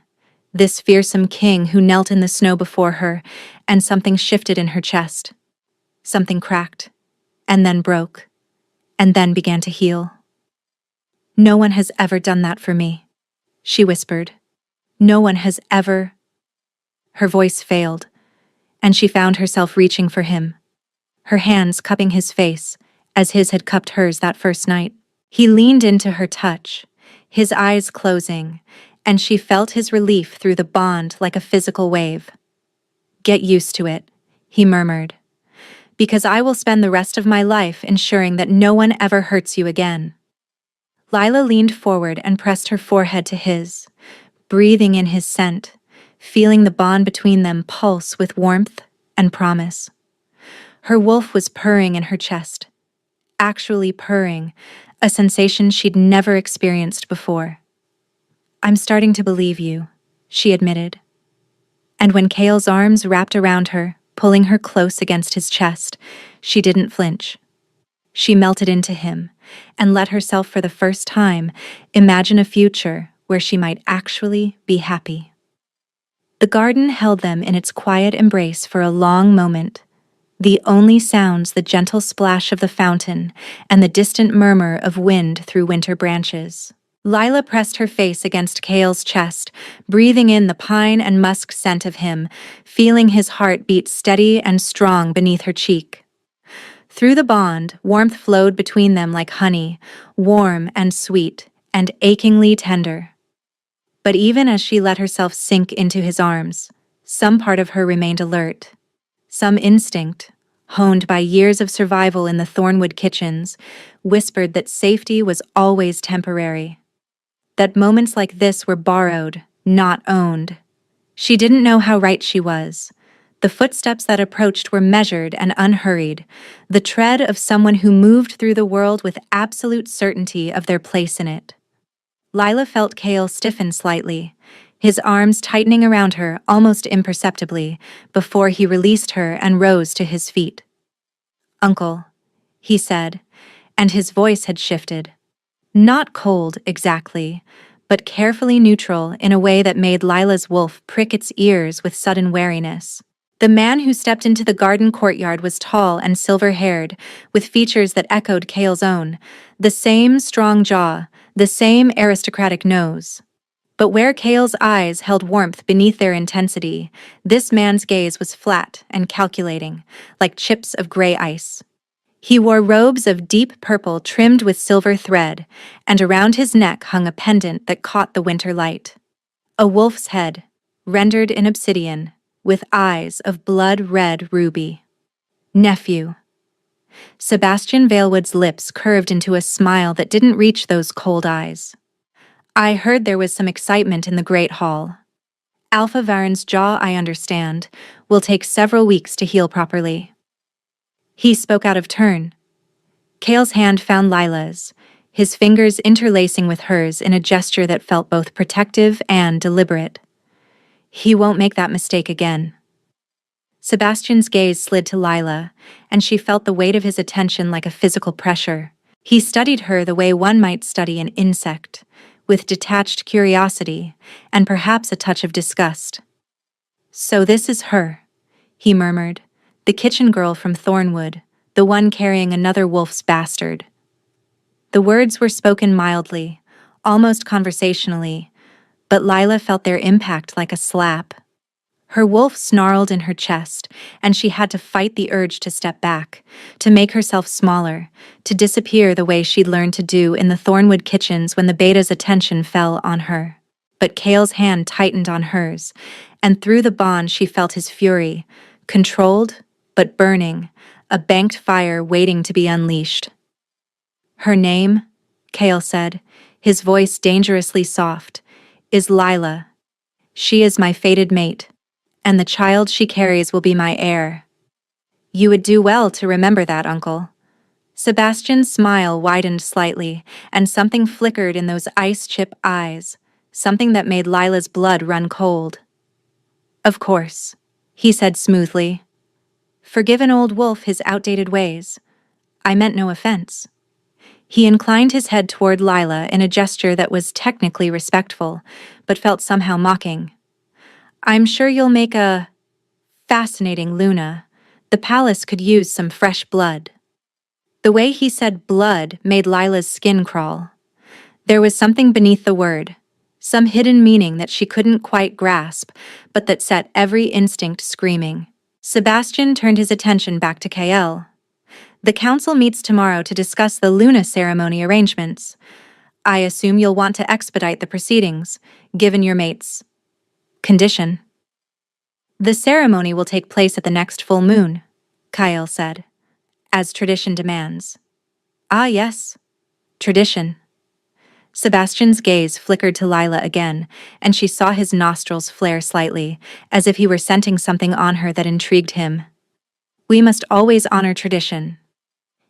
this fearsome king who knelt in the snow before her, and something shifted in her chest. Something cracked, and then broke, and then began to heal. "No one has ever done that for me," she whispered. "No one has ever—" Her voice failed, and she found herself reaching for him, her hands cupping his face, as his had cupped hers that first night. He leaned into her touch, his eyes closing, and she felt his relief through the bond like a physical wave. "Get used to it," he murmured, "because I will spend the rest of my life ensuring that no one ever hurts you again." Lila leaned forward and pressed her forehead to his, breathing in his scent, feeling the bond between them pulse with warmth and promise. Her wolf was purring in her chest, actually purring, a sensation she'd never experienced before. "I'm starting to believe you," she admitted. And when Kale's arms wrapped around her, pulling her close against his chest, she didn't flinch. She melted into him and let herself for the first time imagine a future where she might actually be happy. The garden held them in its quiet embrace for a long moment, the only sounds the gentle splash of the fountain and the distant murmur of wind through winter branches. Lila pressed her face against Kale's chest, breathing in the pine and musk scent of him, feeling his heart beat steady and strong beneath her cheek. Through the bond, warmth flowed between them like honey, warm and sweet, and achingly tender. But even as she let herself sink into his arms, some part of her remained alert. Some instinct, honed by years of survival in the Thornwood kitchens, whispered that safety was always temporary. That moments like this were borrowed, not owned. She didn't know how right she was. The footsteps that approached were measured and unhurried, the tread of someone who moved through the world with absolute certainty of their place in it. Lila felt Kale stiffen slightly, his arms tightening around her almost imperceptibly, before he released her and rose to his feet. "Uncle," he said, and his voice had shifted. Not cold, exactly, but carefully neutral in a way that made Lila's wolf prick its ears with sudden wariness. The man who stepped into the garden courtyard was tall and silver-haired, with features that echoed Kale's own, the same strong jaw, the same aristocratic nose. But where Kale's eyes held warmth beneath their intensity, this man's gaze was flat and calculating, like chips of gray ice. He wore robes of deep purple trimmed with silver thread, and around his neck hung a pendant that caught the winter light. A wolf's head, rendered in obsidian, with eyes of blood-red ruby. "Nephew." Sebastian Valewood's lips curved into a smile that didn't reach those cold eyes. "I heard there was some excitement in the Great Hall. Alpha Varen's jaw, I understand, will take several weeks to heal properly." He spoke out of turn. Kale's hand found Lila's, his fingers interlacing with hers in a gesture that felt both protective and deliberate. "He won't make that mistake again." Sebastian's gaze slid to Lila, and she felt the weight of his attention like a physical pressure. He studied her the way one might study an insect, with detached curiosity, and perhaps a touch of disgust. "So this is her," he murmured, "the kitchen girl from Thornwood, the one carrying another wolf's bastard." The words were spoken mildly, almost conversationally, but Lila felt their impact like a slap. Her wolf snarled in her chest, and she had to fight the urge to step back, to make herself smaller, to disappear the way she'd learned to do in the Thornwood kitchens when the beta's attention fell on her. But Kale's hand tightened on hers, and through the bond she felt his fury, controlled but burning, a banked fire waiting to be unleashed. "Her name," Kale said, his voice dangerously soft, "is Lila. She is my fated mate, and the child she carries will be my heir." "You would do well to remember that, Uncle." Sebastian's smile widened slightly, and something flickered in those ice-chip eyes, something that made Lila's blood run cold. "Of course," he said smoothly. "Forgive an old wolf his outdated ways. I meant no offense." He inclined his head toward Lila in a gesture that was technically respectful, but felt somehow mocking. "I'm sure you'll make a fascinating Luna. The palace could use some fresh blood." The way he said blood made Lila's skin crawl. There was something beneath the word, some hidden meaning that she couldn't quite grasp, but that set every instinct screaming. Sebastian turned his attention back to Kael. "The council meets tomorrow to discuss the Luna ceremony arrangements. I assume you'll want to expedite the proceedings, given your mate's condition." "The ceremony will take place at the next full moon," Kael said, "as tradition demands." "Ah, yes. Tradition." Sebastian's gaze flickered to Lila again, and she saw his nostrils flare slightly, as if he were scenting something on her that intrigued him. We must always honor tradition.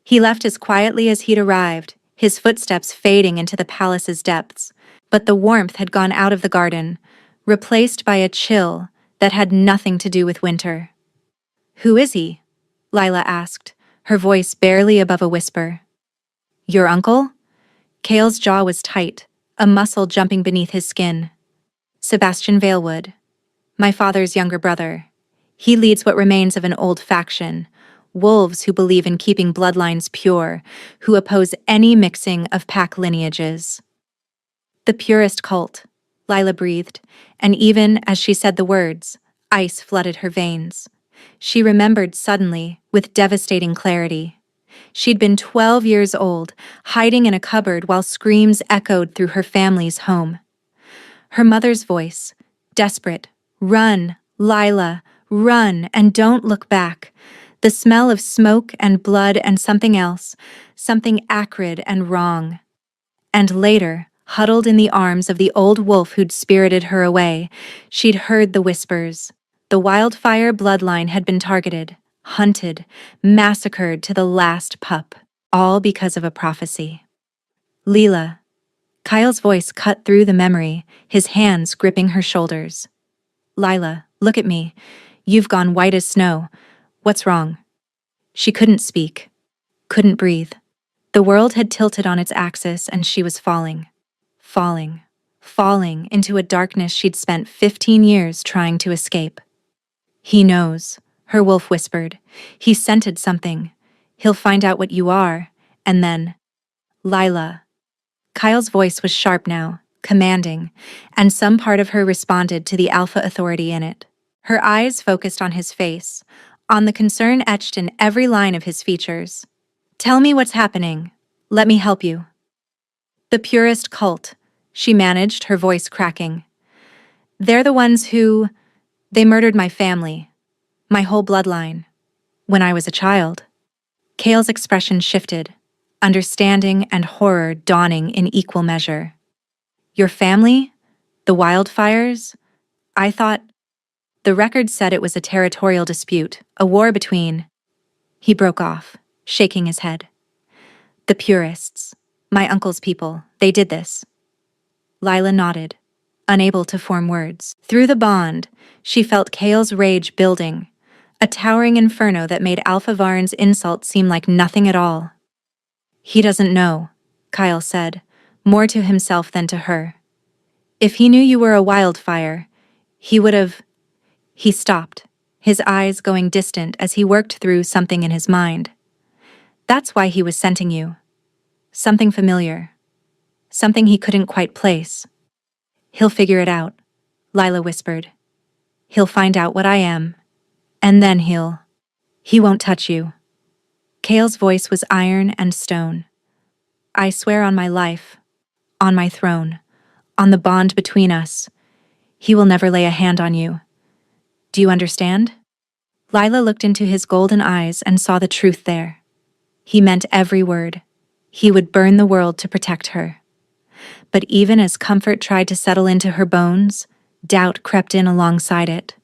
He left as quietly as he'd arrived, his footsteps fading into the palace's depths, but the warmth had gone out of the garden, replaced by a chill that had nothing to do with winter. "Who is he?" Lila asked, her voice barely above a whisper. "Your uncle?" Cale's jaw was tight, a muscle jumping beneath his skin. "Sebastian Valewood. My father's younger brother. He leads what remains of an old faction, wolves who believe in keeping bloodlines pure, who oppose any mixing of pack lineages." "The purest cult," Lila breathed, and even as she said the words, ice flooded her veins. She remembered suddenly, with devastating clarity. She'd been 12 years old, hiding in a cupboard while screams echoed through her family's home. Her mother's voice, desperate, "Run, Lila, run, and don't look back." The smell of smoke and blood and something else, something acrid and wrong. And later, huddled in the arms of the old wolf who'd spirited her away, she'd heard the whispers. The wildfire bloodline had been targeted, hunted, massacred to the last pup, all because of a prophecy. "Lila." Kyle's voice cut through the memory, his hands gripping her shoulders. "Lila, look at me. You've gone white as snow. What's wrong?" She couldn't speak, couldn't breathe. The world had tilted on its axis and she was falling. Falling into a darkness she'd spent 15 years trying to escape. "He knows," her wolf whispered. "He scented something. He'll find out what you are, and then—" "Lila." Kyle's voice was sharp now, commanding, and some part of her responded to the alpha authority in it. Her eyes focused on his face, on the concern etched in every line of his features. "Tell me what's happening. Let me help you." "The purest cult," she managed, her voice cracking. "They're the ones who... They murdered my family, my whole bloodline, when I was a child." Cale's expression shifted, understanding and horror dawning in equal measure. "Your family? The wildfires? I thought..." The record said it was a territorial dispute, a war between... He broke off, shaking his head. "The purists. My uncle's people. They did this." Lila nodded, unable to form words. Through the bond, she felt Cale's rage building, a towering inferno that made Alpha Varn's insult seem like nothing at all. "He doesn't know," Kyle said, more to himself than to her. "If he knew you were a wildfire, he would have..." He stopped, his eyes going distant as he worked through something in his mind. "That's why he was scenting you. Something familiar. Something he couldn't quite place." "He'll figure it out," Lila whispered. "He'll find out what I am, and then he won't touch you." Cale's voice was iron and stone. "I swear on my life, on my throne, on the bond between us, he will never lay a hand on you. Do you understand?" Lila looked into his golden eyes and saw the truth there. He meant every word. He would burn the world to protect her. But even as comfort tried to settle into her bones, doubt crept in alongside it.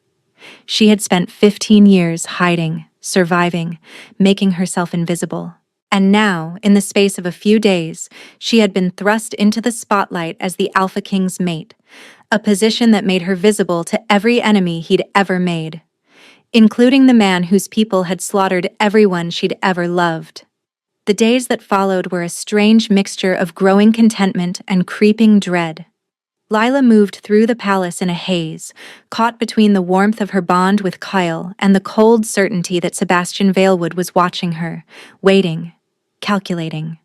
She had spent 15 years hiding, surviving, making herself invisible. And now, in the space of a few days, she had been thrust into the spotlight as the Alpha King's mate, a position that made her visible to every enemy he'd ever made, including the man whose people had slaughtered everyone she'd ever loved. The days that followed were a strange mixture of growing contentment and creeping dread. Lila moved through the palace in a haze, caught between the warmth of her bond with Kyle and the cold certainty that Sebastian Valewood was watching her, waiting, calculating.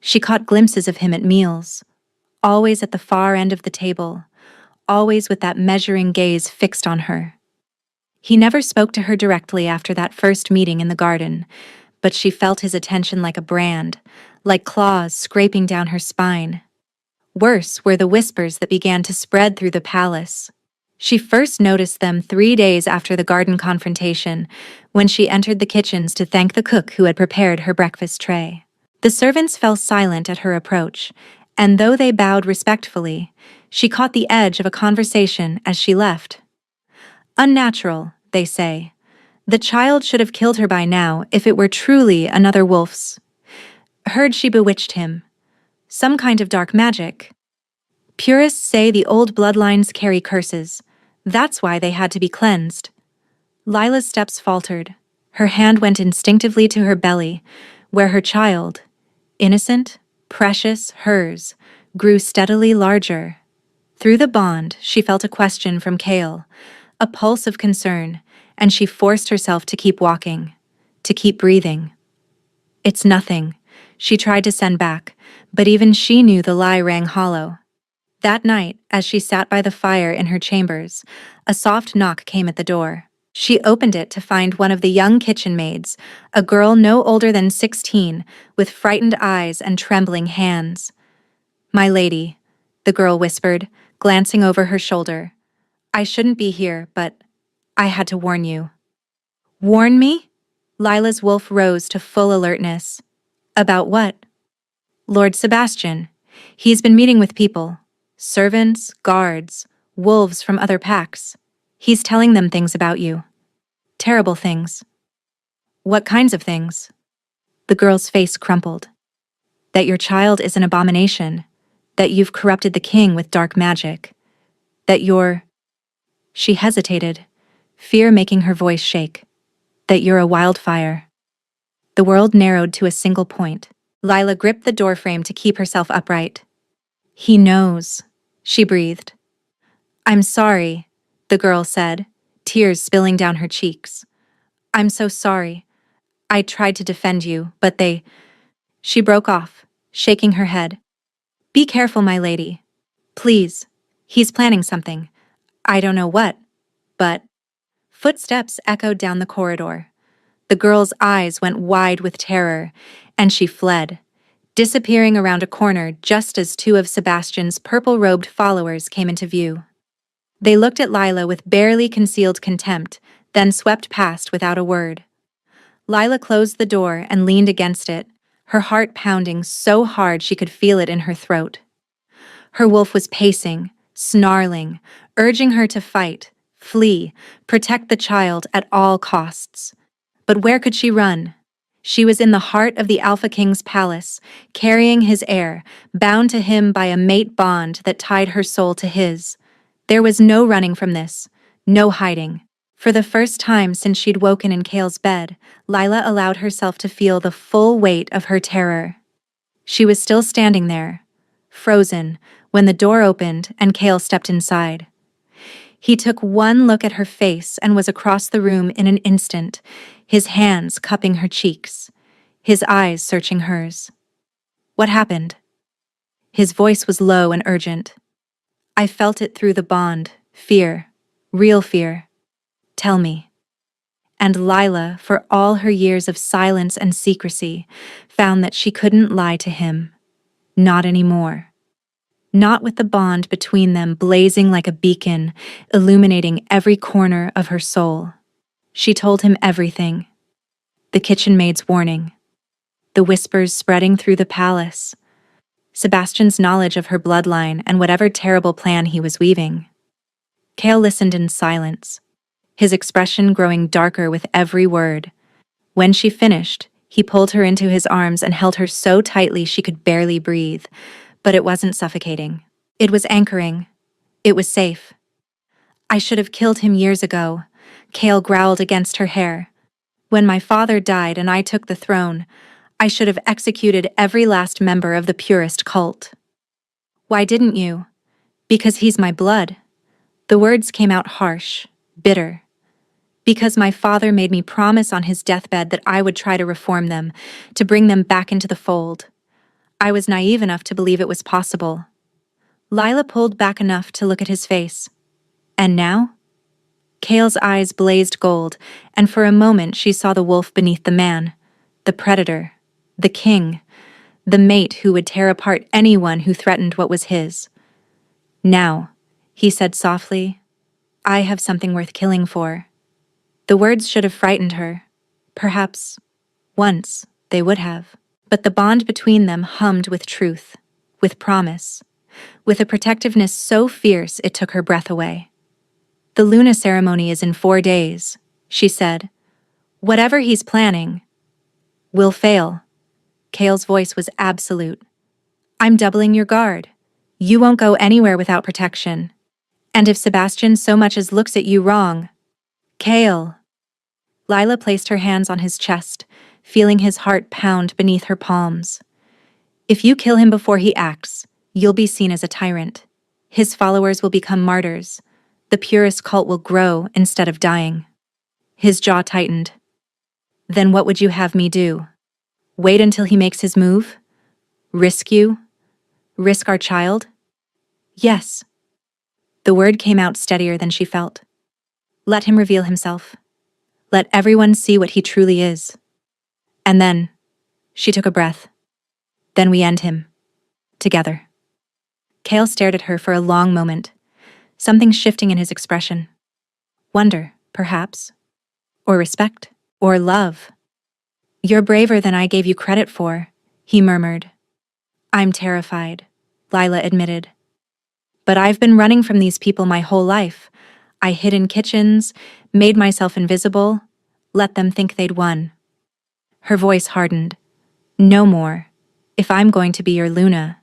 She caught glimpses of him at meals, always at the far end of the table, always with that measuring gaze fixed on her. He never spoke to her directly after that first meeting in the garden, but she felt his attention like a brand, like claws scraping down her spine. Worse were the whispers that began to spread through the palace. She first noticed them 3 days after the garden confrontation, when she entered the kitchens to thank the cook who had prepared her breakfast tray. The servants fell silent at her approach, and though they bowed respectfully, she caught the edge of a conversation as she left. Unnatural, they say. The child should have killed her by now if it were truly another wolf's. Heard she bewitched him. Some kind of dark magic. Purists say the old bloodlines carry curses. That's why they had to be cleansed. Lila's steps faltered. Her hand went instinctively to her belly, where her child, innocent, precious, hers, grew steadily larger. Through the bond, she felt a question from Kale, a pulse of concern, and she forced herself to keep walking, to keep breathing. It's nothing, she tried to send back, but even she knew the lie rang hollow. That night, as she sat by the fire in her chambers, a soft knock came at the door. She opened it to find one of the young kitchen maids, a girl no older than 16, with frightened eyes and trembling hands. "My lady," the girl whispered, glancing over her shoulder. "I shouldn't be here, but I had to warn you." "Warn me?" Lila's wolf rose to full alertness. "About what?" "Lord Sebastian. He's been meeting with people. Servants, guards, wolves from other packs. He's telling them things about you. Terrible things." "What kinds of things?" The girl's face crumpled. "That your child is an abomination. That you've corrupted the king with dark magic. That you're—" She hesitated, fear making her voice shake. "That you're a wildfire." The world narrowed to a single point. Lila gripped the doorframe to keep herself upright. "He knows," she breathed. "I'm sorry," the girl said, tears spilling down her cheeks. "I'm so sorry. I tried to defend you, but they—" She broke off, shaking her head. "Be careful, my lady. Please. He's planning something. I don't know what, but—" Footsteps echoed down the corridor. The girl's eyes went wide with terror, and she fled, disappearing around a corner just as two of Sebastian's purple-robed followers came into view. They looked at Lila with barely concealed contempt, then swept past without a word. Lila closed the door and leaned against it, her heart pounding so hard she could feel it in her throat. Her wolf was pacing, snarling, urging her to fight, flee, protect the child at all costs. But where could she run? She was in the heart of the Alpha King's palace, carrying his heir, bound to him by a mate bond that tied her soul to his. There was no running from this, no hiding. For the first time since she'd woken in Kale's bed, Lila allowed herself to feel the full weight of her terror. She was still standing there, frozen, when the door opened and Kale stepped inside. He took one look at her face and was across the room in an instant, his hands cupping her cheeks, his eyes searching hers. "What happened?" His voice was low and urgent. "I felt it through the bond, fear, real fear. Tell me." And Lila, for all her years of silence and secrecy, found that she couldn't lie to him. Not anymore. Not with the bond between them blazing like a beacon, illuminating every corner of her soul. She told him everything. The kitchen maid's warning. The whispers spreading through the palace. Sebastian's knowledge of her bloodline and whatever terrible plan he was weaving. Kale listened in silence, his expression growing darker with every word. When she finished, he pulled her into his arms and held her so tightly she could barely breathe. But it wasn't suffocating. It was anchoring. It was safe. "I should have killed him years ago," Kale growled against her hair. "When my father died and I took the throne, I should have executed every last member of the purist cult." "Why didn't you?" "Because he's my blood." The words came out harsh, bitter. "Because my father made me promise on his deathbed that I would try to reform them, to bring them back into the fold. I was naive enough to believe it was possible." Lila pulled back enough to look at his face. "And now?" Kale's eyes blazed gold, and for a moment she saw the wolf beneath the man, the predator, the king, the mate who would tear apart anyone who threatened what was his. "Now," he said softly, "I have something worth killing for." The words should have frightened her. Perhaps, once, they would have. But the bond between them hummed with truth, with promise, with a protectiveness so fierce it took her breath away. "The Luna ceremony is in 4 days," she said. "Whatever he's planning will fail." Kale's voice was absolute. "I'm doubling your guard. You won't go anywhere without protection. And if Sebastian so much as looks at you wrong, Kale." Lila placed her hands on his chest, feeling his heart pound beneath her palms. "If you kill him before he acts, you'll be seen as a tyrant. His followers will become martyrs. The purist cult will grow instead of dying." His jaw tightened. "Then what would you have me do? Wait until he makes his move? Risk you? Risk our child?" "Yes." The word came out steadier than she felt. "Let him reveal himself. Let everyone see what he truly is. And then," she took a breath, "then we end him. Together." Kale stared at her for a long moment, something shifting in his expression. Wonder, perhaps. Or respect. Or love. "You're braver than I gave you credit for," he murmured. "I'm terrified," Lila admitted. "But I've been running from these people my whole life. I hid in kitchens, made myself invisible, let them think they'd won." Her voice hardened. "No more. If I'm going to be your Luna,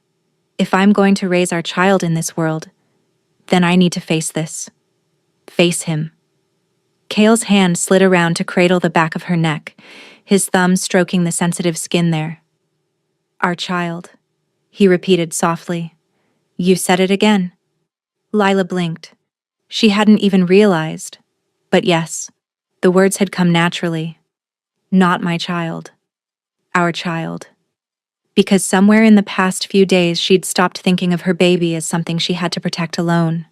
if I'm going to raise our child in this world, then I need to face this. Face him." Kale's hand slid around to cradle the back of her neck, his thumb stroking the sensitive skin there. "Our child," he repeated softly. "You said it again." Lila blinked. She hadn't even realized. But yes, the words had come naturally. Not my child. Our child. Because somewhere in the past few days she'd stopped thinking of her baby as something she had to protect alone.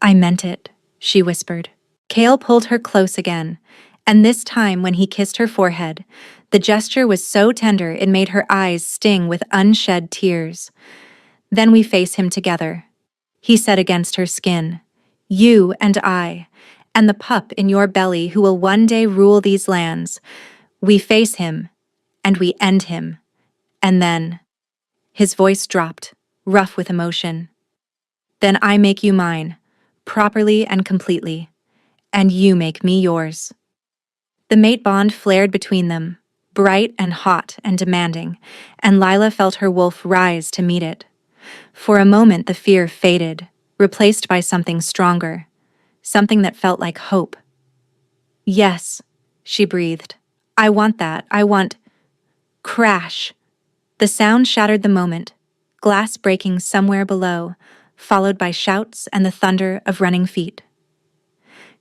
"I meant it," she whispered. Kale pulled her close again, and this time when he kissed her forehead, the gesture was so tender it made her eyes sting with unshed tears. "Then we face him together," he said against her skin. "You and I, and the pup in your belly who will one day rule these lands. We face him, and we end him. And then," his voice dropped, rough with emotion, "then I make you mine, properly and completely, and you make me yours." The mate bond flared between them, bright and hot and demanding, and Lila felt her wolf rise to meet it. For a moment the fear faded, replaced by something stronger, something that felt like hope. "Yes," she breathed. "I want that. I want—" Crash! The sound shattered the moment, glass breaking somewhere below, followed by shouts and the thunder of running feet.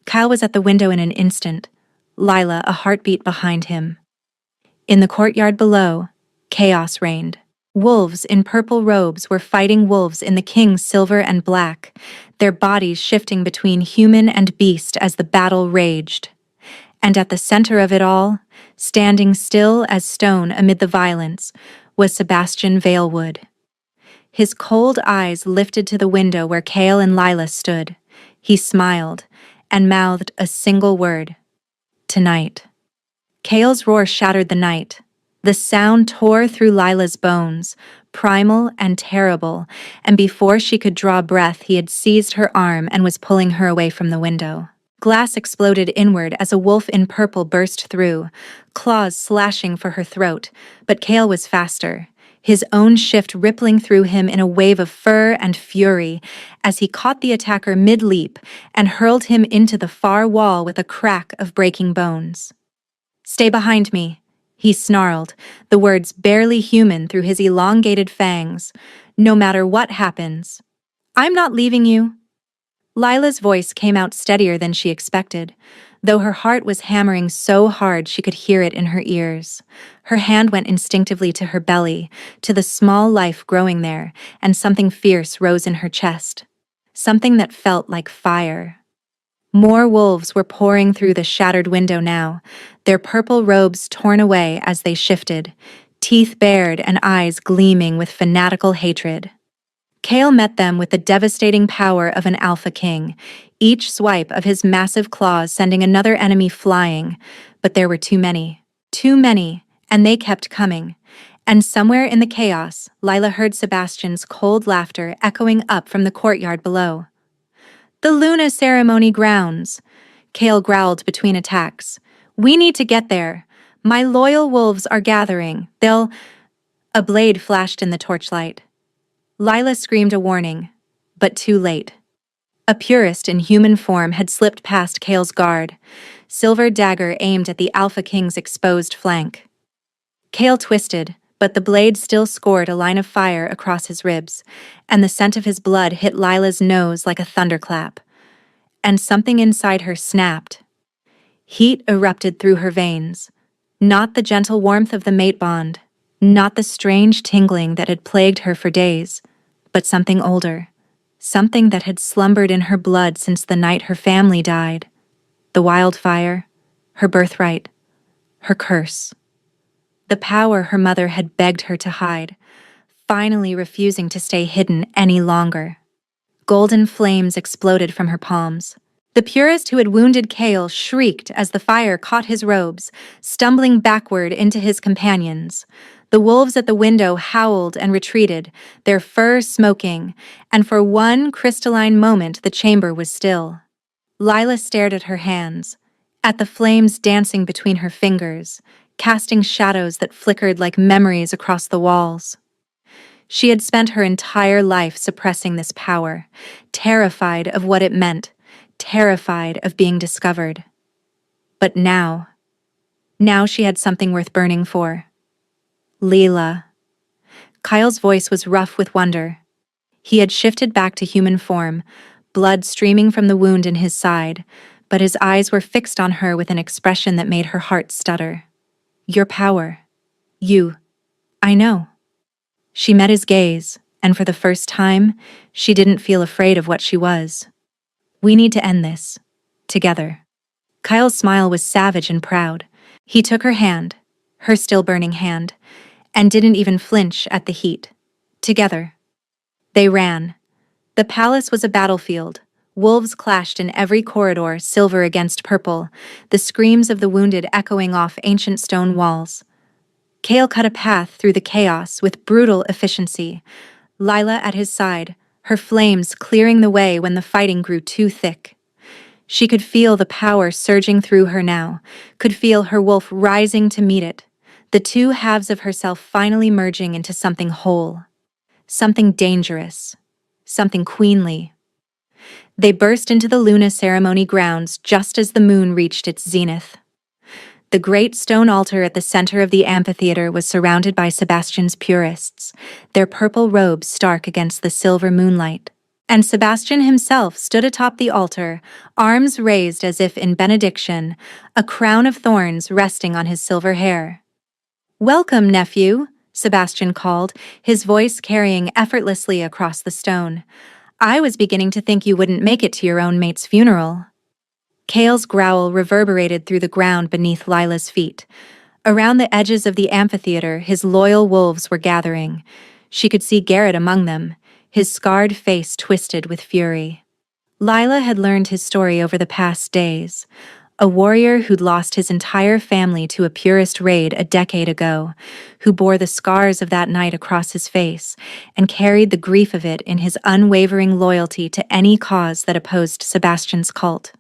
Kyle was at the window in an instant, Lila a heartbeat behind him. In the courtyard below, chaos reigned. Wolves in purple robes were fighting wolves in the king's silver and black, their bodies shifting between human and beast as the battle raged. And at the center of it all, standing still as stone amid the violence, was Sebastian Valewood. His cold eyes lifted to the window where Kale and Lila stood. He smiled and mouthed a single word. "Tonight." Kale's roar shattered the night. The sound tore through Lila's bones, primal and terrible, and before she could draw breath, he had seized her arm and was pulling her away from the window. Glass exploded inward as a wolf in purple burst through, claws slashing for her throat, but Kale was faster, his own shift rippling through him in a wave of fur and fury as he caught the attacker mid-leap and hurled him into the far wall with a crack of breaking bones. "Stay behind me," he snarled, the words barely human through his elongated fangs. "No matter what happens. I'm not leaving you." Lila's voice came out steadier than she expected, though her heart was hammering so hard she could hear it in her ears. Her hand went instinctively to her belly, to the small life growing there, and something fierce rose in her chest. Something that felt like fire. More wolves were pouring through the shattered window now, their purple robes torn away as they shifted, teeth bared and eyes gleaming with fanatical hatred. Kale met them with the devastating power of an alpha king, each swipe of his massive claws sending another enemy flying, but there were too many, and they kept coming, And somewhere in the chaos, Lila heard Sebastian's cold laughter echoing up from the courtyard below. "The Luna ceremony grounds," Kale growled between attacks. "We need to get there. My loyal wolves are gathering. They'll—" A blade flashed in the torchlight. Lila screamed a warning, but too late. A purist in human form had slipped past Kale's guard, silver dagger aimed at the Alpha King's exposed flank. Kale twisted, but the blade still scored a line of fire across his ribs, and the scent of his blood hit Lila's nose like a thunderclap. And something inside her snapped. Heat erupted through her veins. Not the gentle warmth of the mate bond, not the strange tingling that had plagued her for days, but something older. Something that had slumbered in her blood since the night her family died. The wildfire, her birthright, her curse. The power her mother had begged her to hide, finally refusing to stay hidden any longer. Golden flames exploded from her palms. The purist who had wounded Kale shrieked as the fire caught his robes, stumbling backward into his companions. The wolves at the window howled and retreated, their fur smoking, and for one crystalline moment the chamber was still. Lila stared at her hands, at the flames dancing between her fingers, casting shadows that flickered like memories across the walls. She had spent her entire life suppressing this power, terrified of what it meant, terrified of being discovered. But now she had something worth burning for. Lila. Kyle's voice was rough with wonder. He had shifted back to human form, blood streaming from the wound in his side, but his eyes were fixed on her with an expression that made her heart stutter. "Your power. I know." She met his gaze, and for the first time, she didn't feel afraid of what she was. "We need to end this. Together." Kyle's smile was savage and proud. He took her hand, her still burning hand, and didn't even flinch at the heat. Together. They ran. The palace was a battlefield. Wolves clashed in every corridor, silver against purple, the screams of the wounded echoing off ancient stone walls. Kale cut a path through the chaos with brutal efficiency, Lila at his side, her flames clearing the way when the fighting grew too thick. She could feel the power surging through her now, could feel her wolf rising to meet it, the two halves of herself finally merging into something whole, something dangerous, something queenly. They burst into the Luna ceremony grounds just as the moon reached its zenith. The great stone altar at the center of the amphitheater was surrounded by Sebastian's purists, their purple robes stark against the silver moonlight. And Sebastian himself stood atop the altar, arms raised as if in benediction, a crown of thorns resting on his silver hair. "Welcome, nephew," Sebastian called, his voice carrying effortlessly across the stone. "I was beginning to think you wouldn't make it to your own mate's funeral." Kale's growl reverberated through the ground beneath Lila's feet. Around the edges of the amphitheater, his loyal wolves were gathering. She could see Garrett among them, his scarred face twisted with fury. Lila had learned his story over the past days. A warrior who'd lost his entire family to a purist raid a decade ago, who bore the scars of that night across his face and carried the grief of it in his unwavering loyalty to any cause that opposed Sebastian's cult.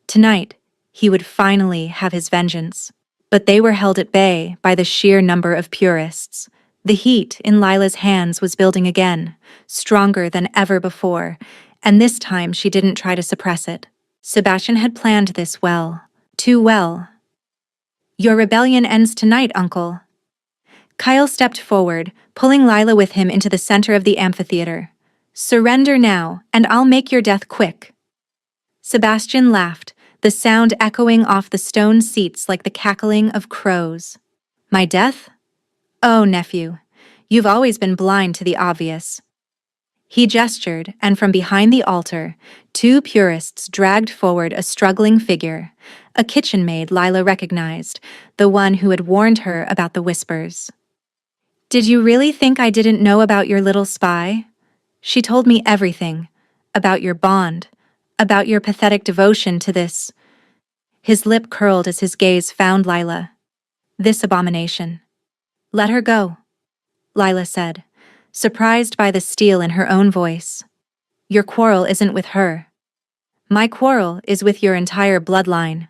Tonight, he would finally have his vengeance. But they were held at bay by the sheer number of purists. The heat in Lila's hands was building again, stronger than ever before, and this time she didn't try to suppress it. Sebastian had planned this well, too well. "Your rebellion ends tonight, Uncle." Kyle stepped forward, pulling Lila with him into the center of the amphitheater. "Surrender now, and I'll make your death quick." Sebastian laughed, the sound echoing off the stone seats like the cackling of crows. "My death? Oh, nephew, you've always been blind to the obvious." He gestured, and from behind the altar, two purists dragged forward a struggling figure, a kitchen maid Lila recognized, the one who had warned her about the whispers. "Did you really think I didn't know about your little spy? She told me everything, about your bond, about your pathetic devotion to this." His lip curled as his gaze found Lila. "This abomination. Let her go." Lila said, surprised by the steel in her own voice. Your quarrel isn't with her. My quarrel is with your entire bloodline.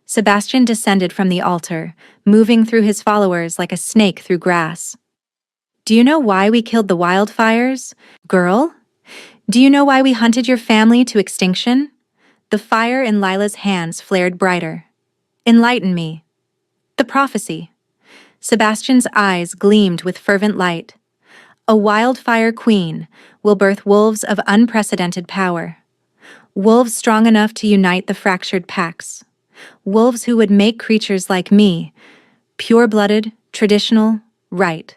Sebastian descended from the altar, moving through his followers like a snake through grass. Do you know why we killed the wildfires, girl? Do you know why we hunted your family to extinction? The fire in Lila's hands flared brighter. Enlighten me. The prophecy. Sebastian's eyes gleamed with fervent light. A wildfire queen will birth wolves of unprecedented power. Wolves strong enough to unite the fractured packs. Wolves who would make creatures like me, pure-blooded, traditional, right,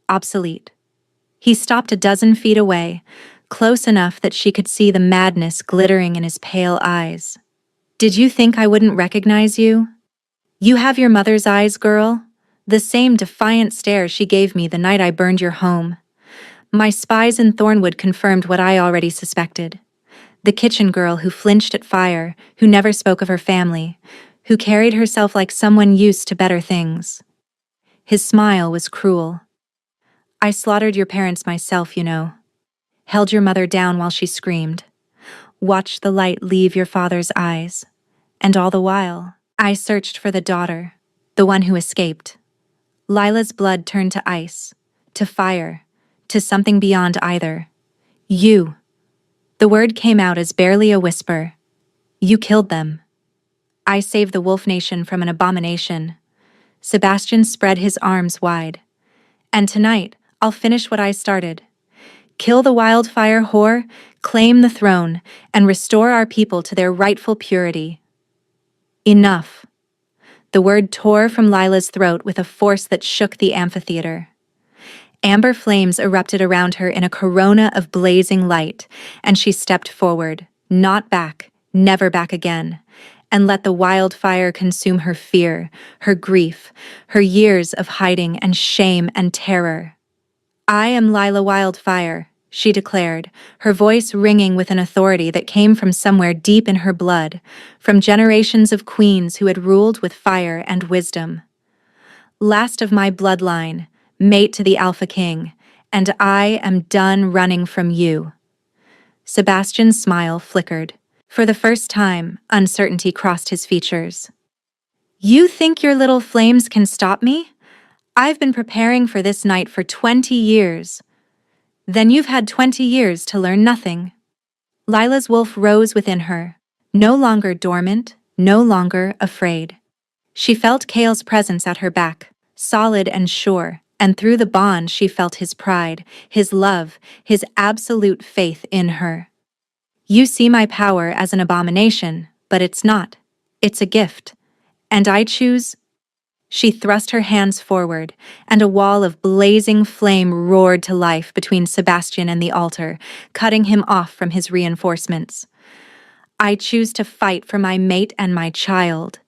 obsolete. He stopped a dozen feet away, close enough that she could see the madness glittering in his pale eyes. Did you think I wouldn't recognize you? You have your mother's eyes, girl. The same defiant stare she gave me the night I burned your home. My spies in Thornwood confirmed what I already suspected. The kitchen girl who flinched at fire, who never spoke of her family, who carried herself like someone used to better things. His smile was cruel. I slaughtered your parents myself, you know. Held your mother down while she screamed. Watched the light leave your father's eyes. And all the while, I searched for the daughter, the one who escaped. Lila's blood turned to ice, to fire, to something beyond either. You. The word came out as barely a whisper. You killed them. I saved the Wolf Nation from an abomination. Sebastian spread his arms wide. And tonight, I'll finish what I started. Kill the wildfire whore, claim the throne, and restore our people to their rightful purity. Enough. The word tore from Lila's throat with a force that shook the amphitheater. Amber flames erupted around her in a corona of blazing light, and she stepped forward, not back, never back again, and let the wildfire consume her fear, her grief, her years of hiding and shame and terror. I am Lila Wildfire, she declared, her voice ringing with an authority that came from somewhere deep in her blood, from generations of queens who had ruled with fire and wisdom. Last of my bloodline, mate to the Alpha King, and I am done running from you. Sebastian's smile flickered. For the first time, uncertainty crossed his features. You think your little flames can stop me? I've been preparing for this night for 20 years. Then you've had 20 years to learn nothing. Lila's wolf rose within her, no longer dormant, no longer afraid. She felt Kale's presence at her back, solid and sure, and through the bond she felt his pride, his love, his absolute faith in her. You see my power as an abomination, but it's not. It's a gift. And I choose. She thrust her hands forward, and a wall of blazing flame roared to life between Sebastian and the altar, cutting him off from his reinforcements. I choose to fight for my mate and my child.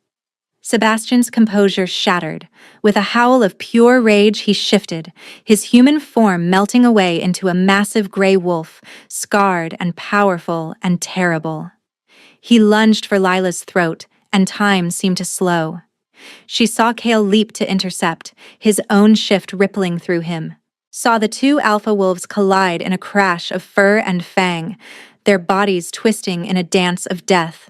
Sebastian's composure shattered. With a howl of pure rage, he shifted, his human form melting away into a massive gray wolf, scarred and powerful and terrible. He lunged for Lila's throat, and time seemed to slow. She saw Kale leap to intercept, his own shift rippling through him. Saw the two alpha wolves collide in a crash of fur and fang, their bodies twisting in a dance of death.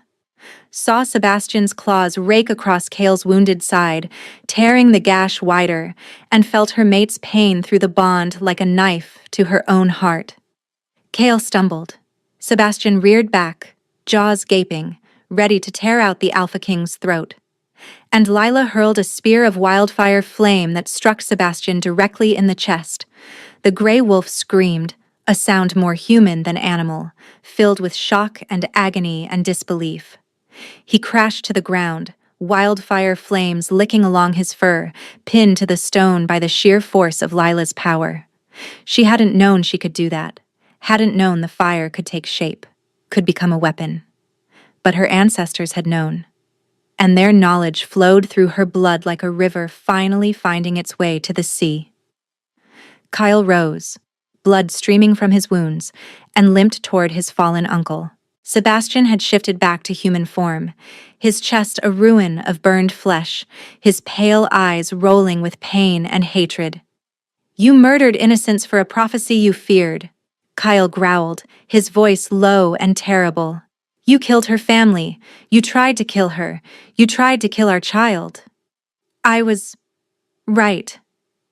Saw Sebastian's claws rake across Kale's wounded side, tearing the gash wider, and felt her mate's pain through the bond like a knife to her own heart. Kale stumbled. Sebastian reared back, jaws gaping, ready to tear out the Alpha King's throat. And Lila hurled a spear of wildfire flame that struck Sebastian directly in the chest. The gray wolf screamed, a sound more human than animal, filled with shock and agony and disbelief. He crashed to the ground, wildfire flames licking along his fur, pinned to the stone by the sheer force of Lila's power. She hadn't known she could do that, hadn't known the fire could take shape, could become a weapon. But her ancestors had known. And their knowledge flowed through her blood like a river finally finding its way to the sea. Kyle rose, blood streaming from his wounds, and limped toward his fallen uncle. Sebastian had shifted back to human form, his chest a ruin of burned flesh, his pale eyes rolling with pain and hatred. You murdered innocents for a prophecy you feared. Kyle growled, his voice low and terrible. You killed her family. You tried to kill her. You tried to kill our child. I was right.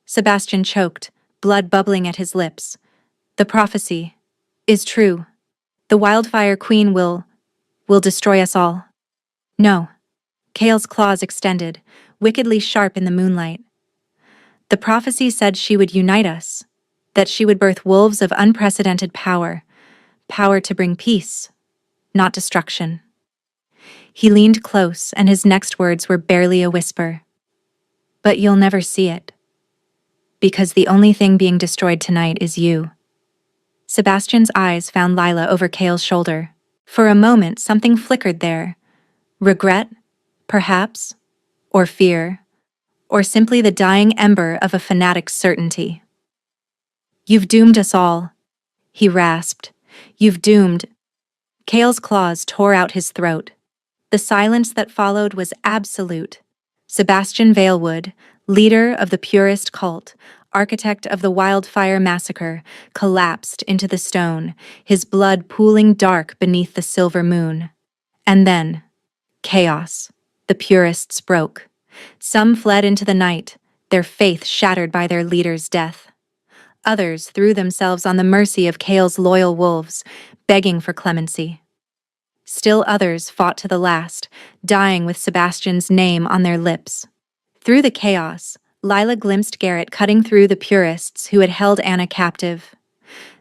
Sebastian choked, blood bubbling at his lips. The prophecy is true. The wildfire queen will destroy us all. No. Kale's claws extended, wickedly sharp in the moonlight. The prophecy said she would unite us, that she would birth wolves of unprecedented power, power to bring peace, not destruction. He leaned close, and his next words were barely a whisper. But you'll never see it. Because the only thing being destroyed tonight is you. Sebastian's eyes found Lila over Kale's shoulder. For a moment, something flickered there. Regret, perhaps, or fear, or simply the dying ember of a fanatic's certainty. You've doomed us all, he rasped. You've doomed. Kale's claws tore out his throat. The silence that followed was absolute. Sebastian Valewood, leader of the Purist cult, architect of the Wildfire Massacre, collapsed into the stone, his blood pooling dark beneath the silver moon. And then, chaos. The Purists broke. Some fled into the night, their faith shattered by their leader's death. Others threw themselves on the mercy of Kale's loyal wolves, begging for clemency. Still others fought to the last, dying with Sebastian's name on their lips. Through the chaos, Lila glimpsed Garrett cutting through the Purists who had held Anna captive.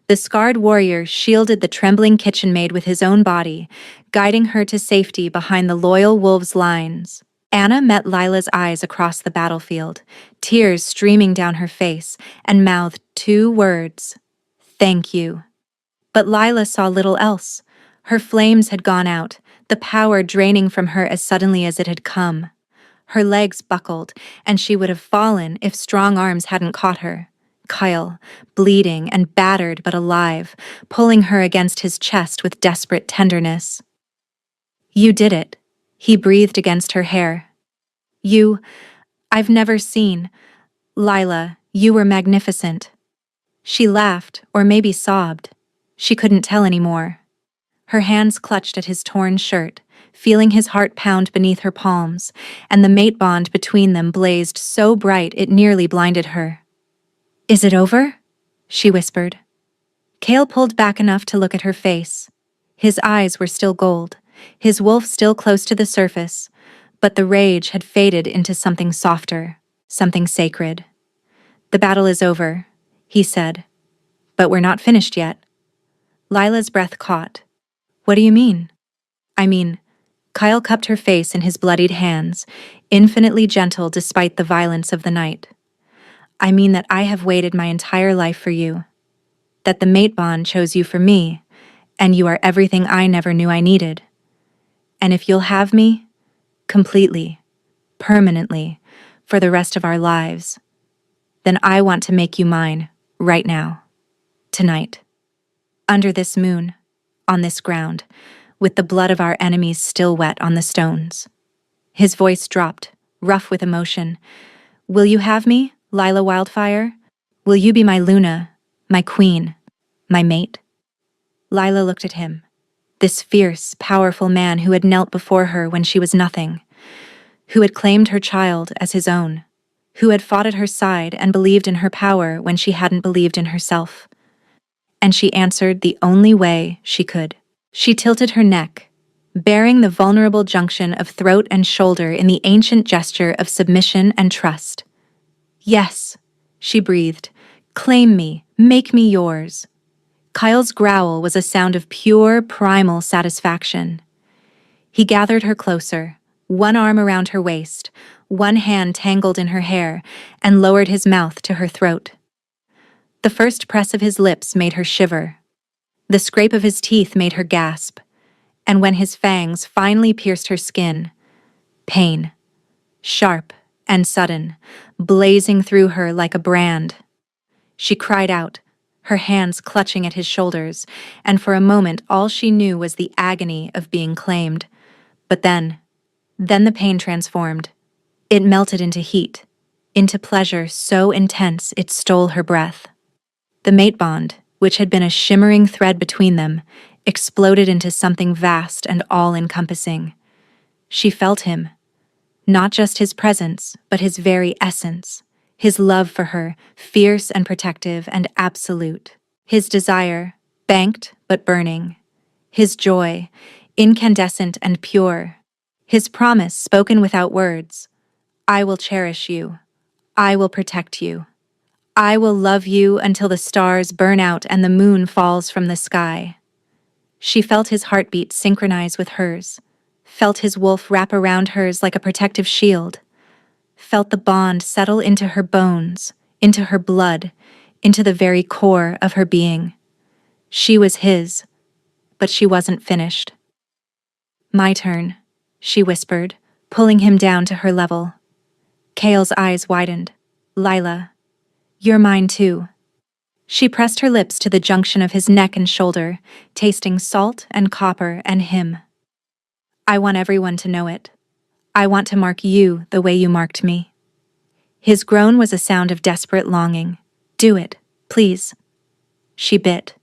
The scarred warrior shielded the trembling kitchen maid with his own body, guiding her to safety behind the loyal wolves' lines. Anna met Lila's eyes across the battlefield, tears streaming down her face, and mouthed 2 words, "Thank you." But Lila saw little else. Her flames had gone out, the power draining from her as suddenly as it had come. Her legs buckled, and she would have fallen if strong arms hadn't caught her. Kyle, bleeding and battered but alive, pulling her against his chest with desperate tenderness. "You did it," he breathed against her hair. I've never seen. Lila, you were magnificent." She laughed, or maybe sobbed. She couldn't tell anymore. Her hands clutched at his torn shirt, feeling his heart pound beneath her palms, and the mate bond between them blazed so bright it nearly blinded her. "Is it over?" she whispered. Kale pulled back enough to look at her face. His eyes were still gold, his wolf still close to the surface, but the rage had faded into something softer, something sacred. "The battle is over," he said. "But we're not finished yet." Lila's breath caught. "What do you mean?" "I mean," Kyle cupped her face in his bloodied hands, infinitely gentle despite the violence of the night. "I mean that I have waited my entire life for you. That the mate bond chose you for me, and you are everything I never knew I needed. And if you'll have me, completely, permanently, for the rest of our lives, then I want to make you mine, right now, tonight, under this moon, on this ground, with the blood of our enemies still wet on the stones." His voice dropped, rough with emotion. "Will you have me, Lila Wildfire? Will you be my Luna, my queen, my mate?" Lila looked at him, this fierce, powerful man who had knelt before her when she was nothing, who had claimed her child as his own, who had fought at her side and believed in her power when she hadn't believed in herself. And she answered the only way she could. She tilted her neck, baring the vulnerable junction of throat and shoulder in the ancient gesture of submission and trust. "Yes," she breathed, "claim me, make me yours." Kyle's growl was a sound of pure, primal satisfaction. He gathered her closer, one arm around her waist, one hand tangled in her hair, and lowered his mouth to her throat. The first press of his lips made her shiver. The scrape of his teeth made her gasp. And when his fangs finally pierced her skin, pain, sharp and sudden, blazing through her like a brand. She cried out, her hands clutching at his shoulders, and for a moment all she knew was the agony of being claimed. But then the pain transformed. It melted into heat, into pleasure so intense it stole her breath. The mate bond, which had been a shimmering thread between them, exploded into something vast and all-encompassing. She felt him, not just his presence, but his very essence. His love for her, fierce and protective and absolute. His desire, banked but burning. His joy, incandescent and pure. His promise spoken without words. I will cherish you. I will protect you. I will love you until the stars burn out and the moon falls from the sky. She felt his heartbeat synchronize with hers, felt his wolf wrap around hers like a protective shield, felt the bond settle into her bones, into her blood, into the very core of her being. She was his, but she wasn't finished. My turn, she whispered, pulling him down to her level. Kale's eyes widened. Lila, you're mine too. She pressed her lips to the junction of his neck and shoulder, tasting salt and copper and him. I want everyone to know it. I want to mark you the way you marked me. His groan was a sound of desperate longing. Do it, please. She bit.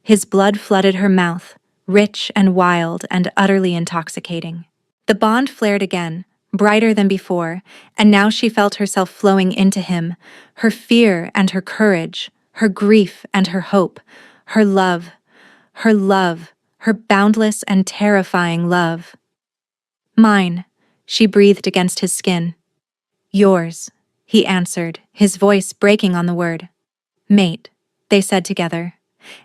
His blood flooded her mouth, rich and wild and utterly intoxicating. The bond flared again, brighter than before, and now she felt herself flowing into him, her fear and her courage, her grief and her hope, her love, her boundless and terrifying love. Mine, she breathed against his skin. Yours, he answered, his voice breaking on the word. Mate, they said together,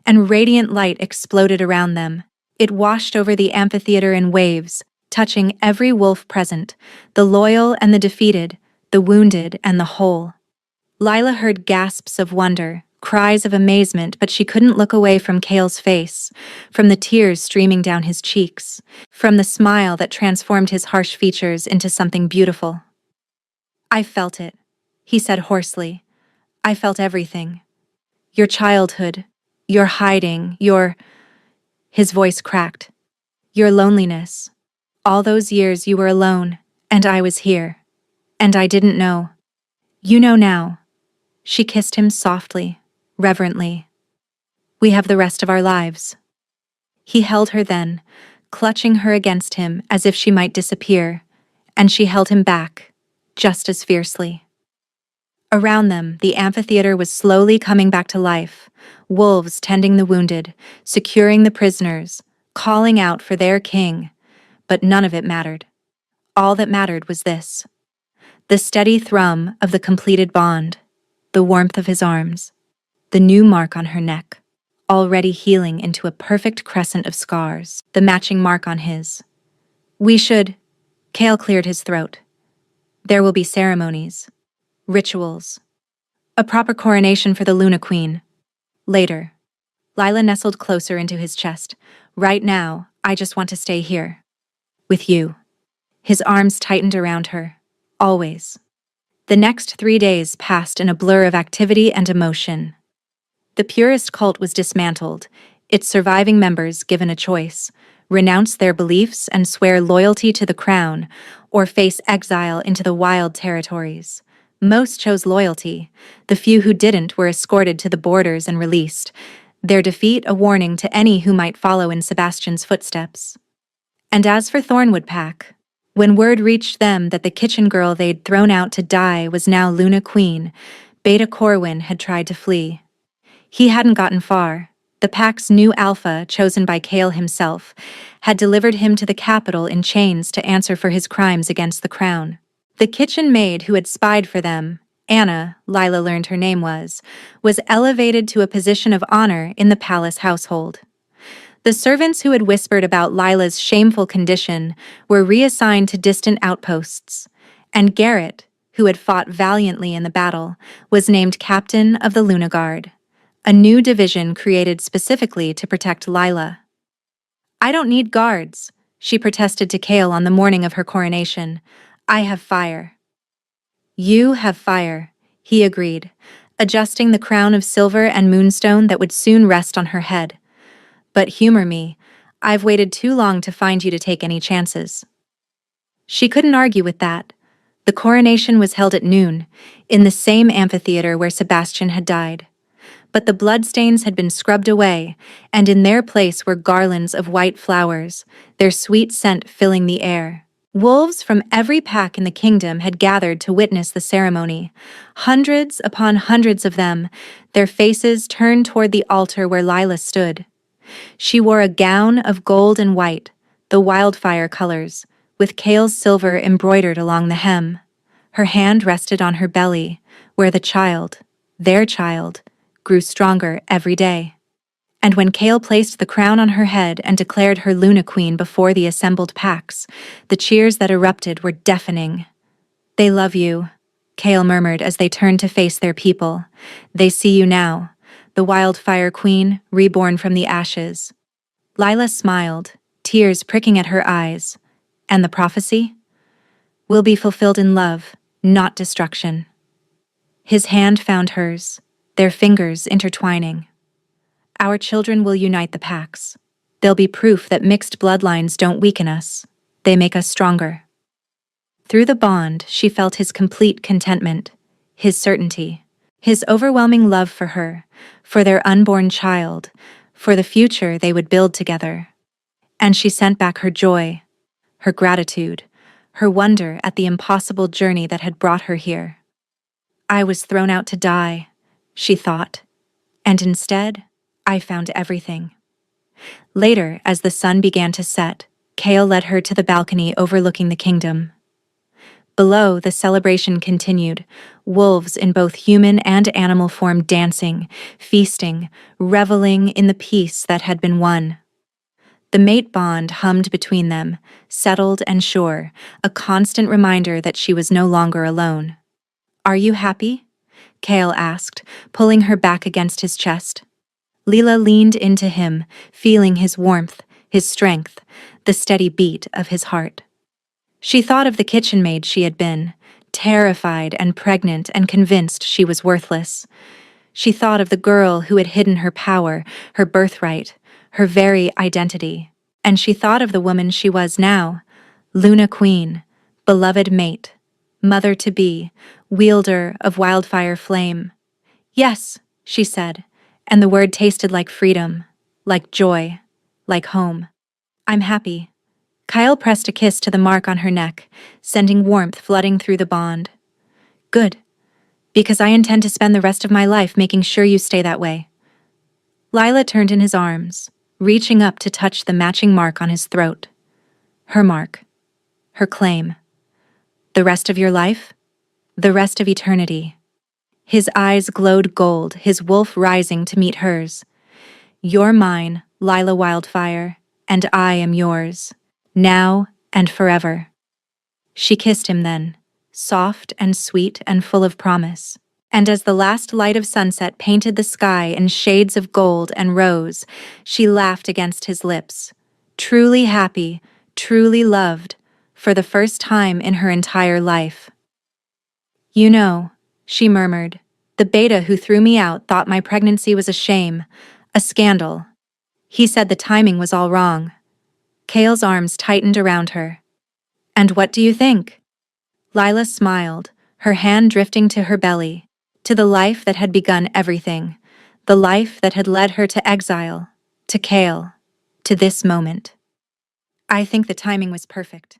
and radiant light exploded around them. It washed over the amphitheater in waves, touching every wolf present, the loyal and the defeated, the wounded and the whole. Lila heard gasps of wonder, cries of amazement, but she couldn't look away from Kale's face, from the tears streaming down his cheeks, from the smile that transformed his harsh features into something beautiful. I felt it, he said hoarsely. I felt everything. Your childhood, your hiding, His voice cracked. Your loneliness. All those years you were alone, and I was here. And I didn't know. You know now. She kissed him softly, reverently. We have the rest of our lives. He held her then, clutching her against him as if she might disappear, and she held him back, just as fiercely. Around them, the amphitheater was slowly coming back to life, wolves tending the wounded, securing the prisoners, calling out for their king, but none of it mattered. All that mattered was this: the steady thrum of the completed bond, the warmth of his arms, the new mark on her neck, already healing into a perfect crescent of scars, the matching mark on his. Kale cleared his throat. There will be ceremonies, rituals, a proper coronation for the Luna Queen. Later. Lila nestled closer into his chest. Right now, I just want to stay here. With you. His arms tightened around her. Always. The next 3 days passed in a blur of activity and emotion. The purist cult was dismantled, its surviving members given a choice: renounce their beliefs and swear loyalty to the crown, or face exile into the wild territories. Most chose loyalty. The few who didn't were escorted to the borders and released, their defeat a warning to any who might follow in Sebastian's footsteps. And as for Thornwood Pack, when word reached them that the kitchen girl they'd thrown out to die was now Luna Queen, Beta Corwin had tried to flee. He hadn't gotten far. The pack's new alpha, chosen by Kale himself, had delivered him to the capital in chains to answer for his crimes against the crown. The kitchen maid who had spied for them, Anna, Lila learned her name was elevated to a position of honor in the palace household. The servants who had whispered about Lila's shameful condition were reassigned to distant outposts, and Garrett, who had fought valiantly in the battle, was named captain of the Luna Guard, a new division created specifically to protect Lila. I don't need guards, she protested to Kale on the morning of her coronation. I have fire. You have fire, he agreed, adjusting the crown of silver and moonstone that would soon rest on her head. But humor me, I've waited too long to find you to take any chances. She couldn't argue with that. The coronation was held at noon, in the same amphitheater where Sebastian had died. But the bloodstains had been scrubbed away, and in their place were garlands of white flowers, their sweet scent filling the air. Wolves from every pack in the kingdom had gathered to witness the ceremony, hundreds upon hundreds of them, their faces turned toward the altar where Lila stood. She wore a gown of gold and white, the wildfire colors, with Kale's silver embroidered along the hem. Her hand rested on her belly, where the child, their child, grew stronger every day. And when Kale placed the crown on her head and declared her Luna Queen before the assembled packs, the cheers that erupted were deafening. "They love you," Kale murmured as they turned to face their people. "They see you now, the wildfire queen, reborn from the ashes." Lila smiled, tears pricking at her eyes. "And the prophecy? Will be fulfilled in love, not destruction." His hand found hers, their fingers intertwining. "Our children will unite the packs. They'll be proof that mixed bloodlines don't weaken us. They make us stronger." Through the bond, she felt his complete contentment, his certainty, his overwhelming love for her, for their unborn child, for the future they would build together. And she sent back her joy, her gratitude, her wonder at the impossible journey that had brought her here. "I was thrown out to die," she thought, "and instead, I found everything." Later, as the sun began to set, Kale led her to the balcony overlooking the kingdom. Below, the celebration continued, wolves in both human and animal form dancing, feasting, reveling in the peace that had been won. The mate bond hummed between them, settled and sure, a constant reminder that she was no longer alone. "Are you happy?" Kale asked, pulling her back against his chest. Lila leaned into him, feeling his warmth, his strength, the steady beat of his heart. She thought of the kitchen maid she had been, terrified and pregnant and convinced she was worthless. She thought of the girl who had hidden her power, her birthright, her very identity. And she thought of the woman she was now, Luna Queen, beloved mate, mother-to-be, wielder of wildfire flame. "Yes," she said, and the word tasted like freedom, like joy, like home. "I'm happy." Kyle pressed a kiss to the mark on her neck, sending warmth flooding through the bond. "Good, because I intend to spend the rest of my life making sure you stay that way." Lila turned in his arms, reaching up to touch the matching mark on his throat. Her mark. Her claim. "The rest of your life? The rest of eternity." His eyes glowed gold, his wolf rising to meet hers. "You're mine, Lila Wildfire, and I am yours, now and forever." She kissed him then, soft and sweet and full of promise. And as the last light of sunset painted the sky in shades of gold and rose, she laughed against his lips, truly happy, truly loved, for the first time in her entire life. "You know," she murmured, "the beta who threw me out thought my pregnancy was a shame, a scandal. He said the timing was all wrong." Kale's arms tightened around her. "And what do you think?" Lila smiled, her hand drifting to her belly, to the life that had begun everything, the life that had led her to exile, to Kale, to this moment. "I think the timing was perfect."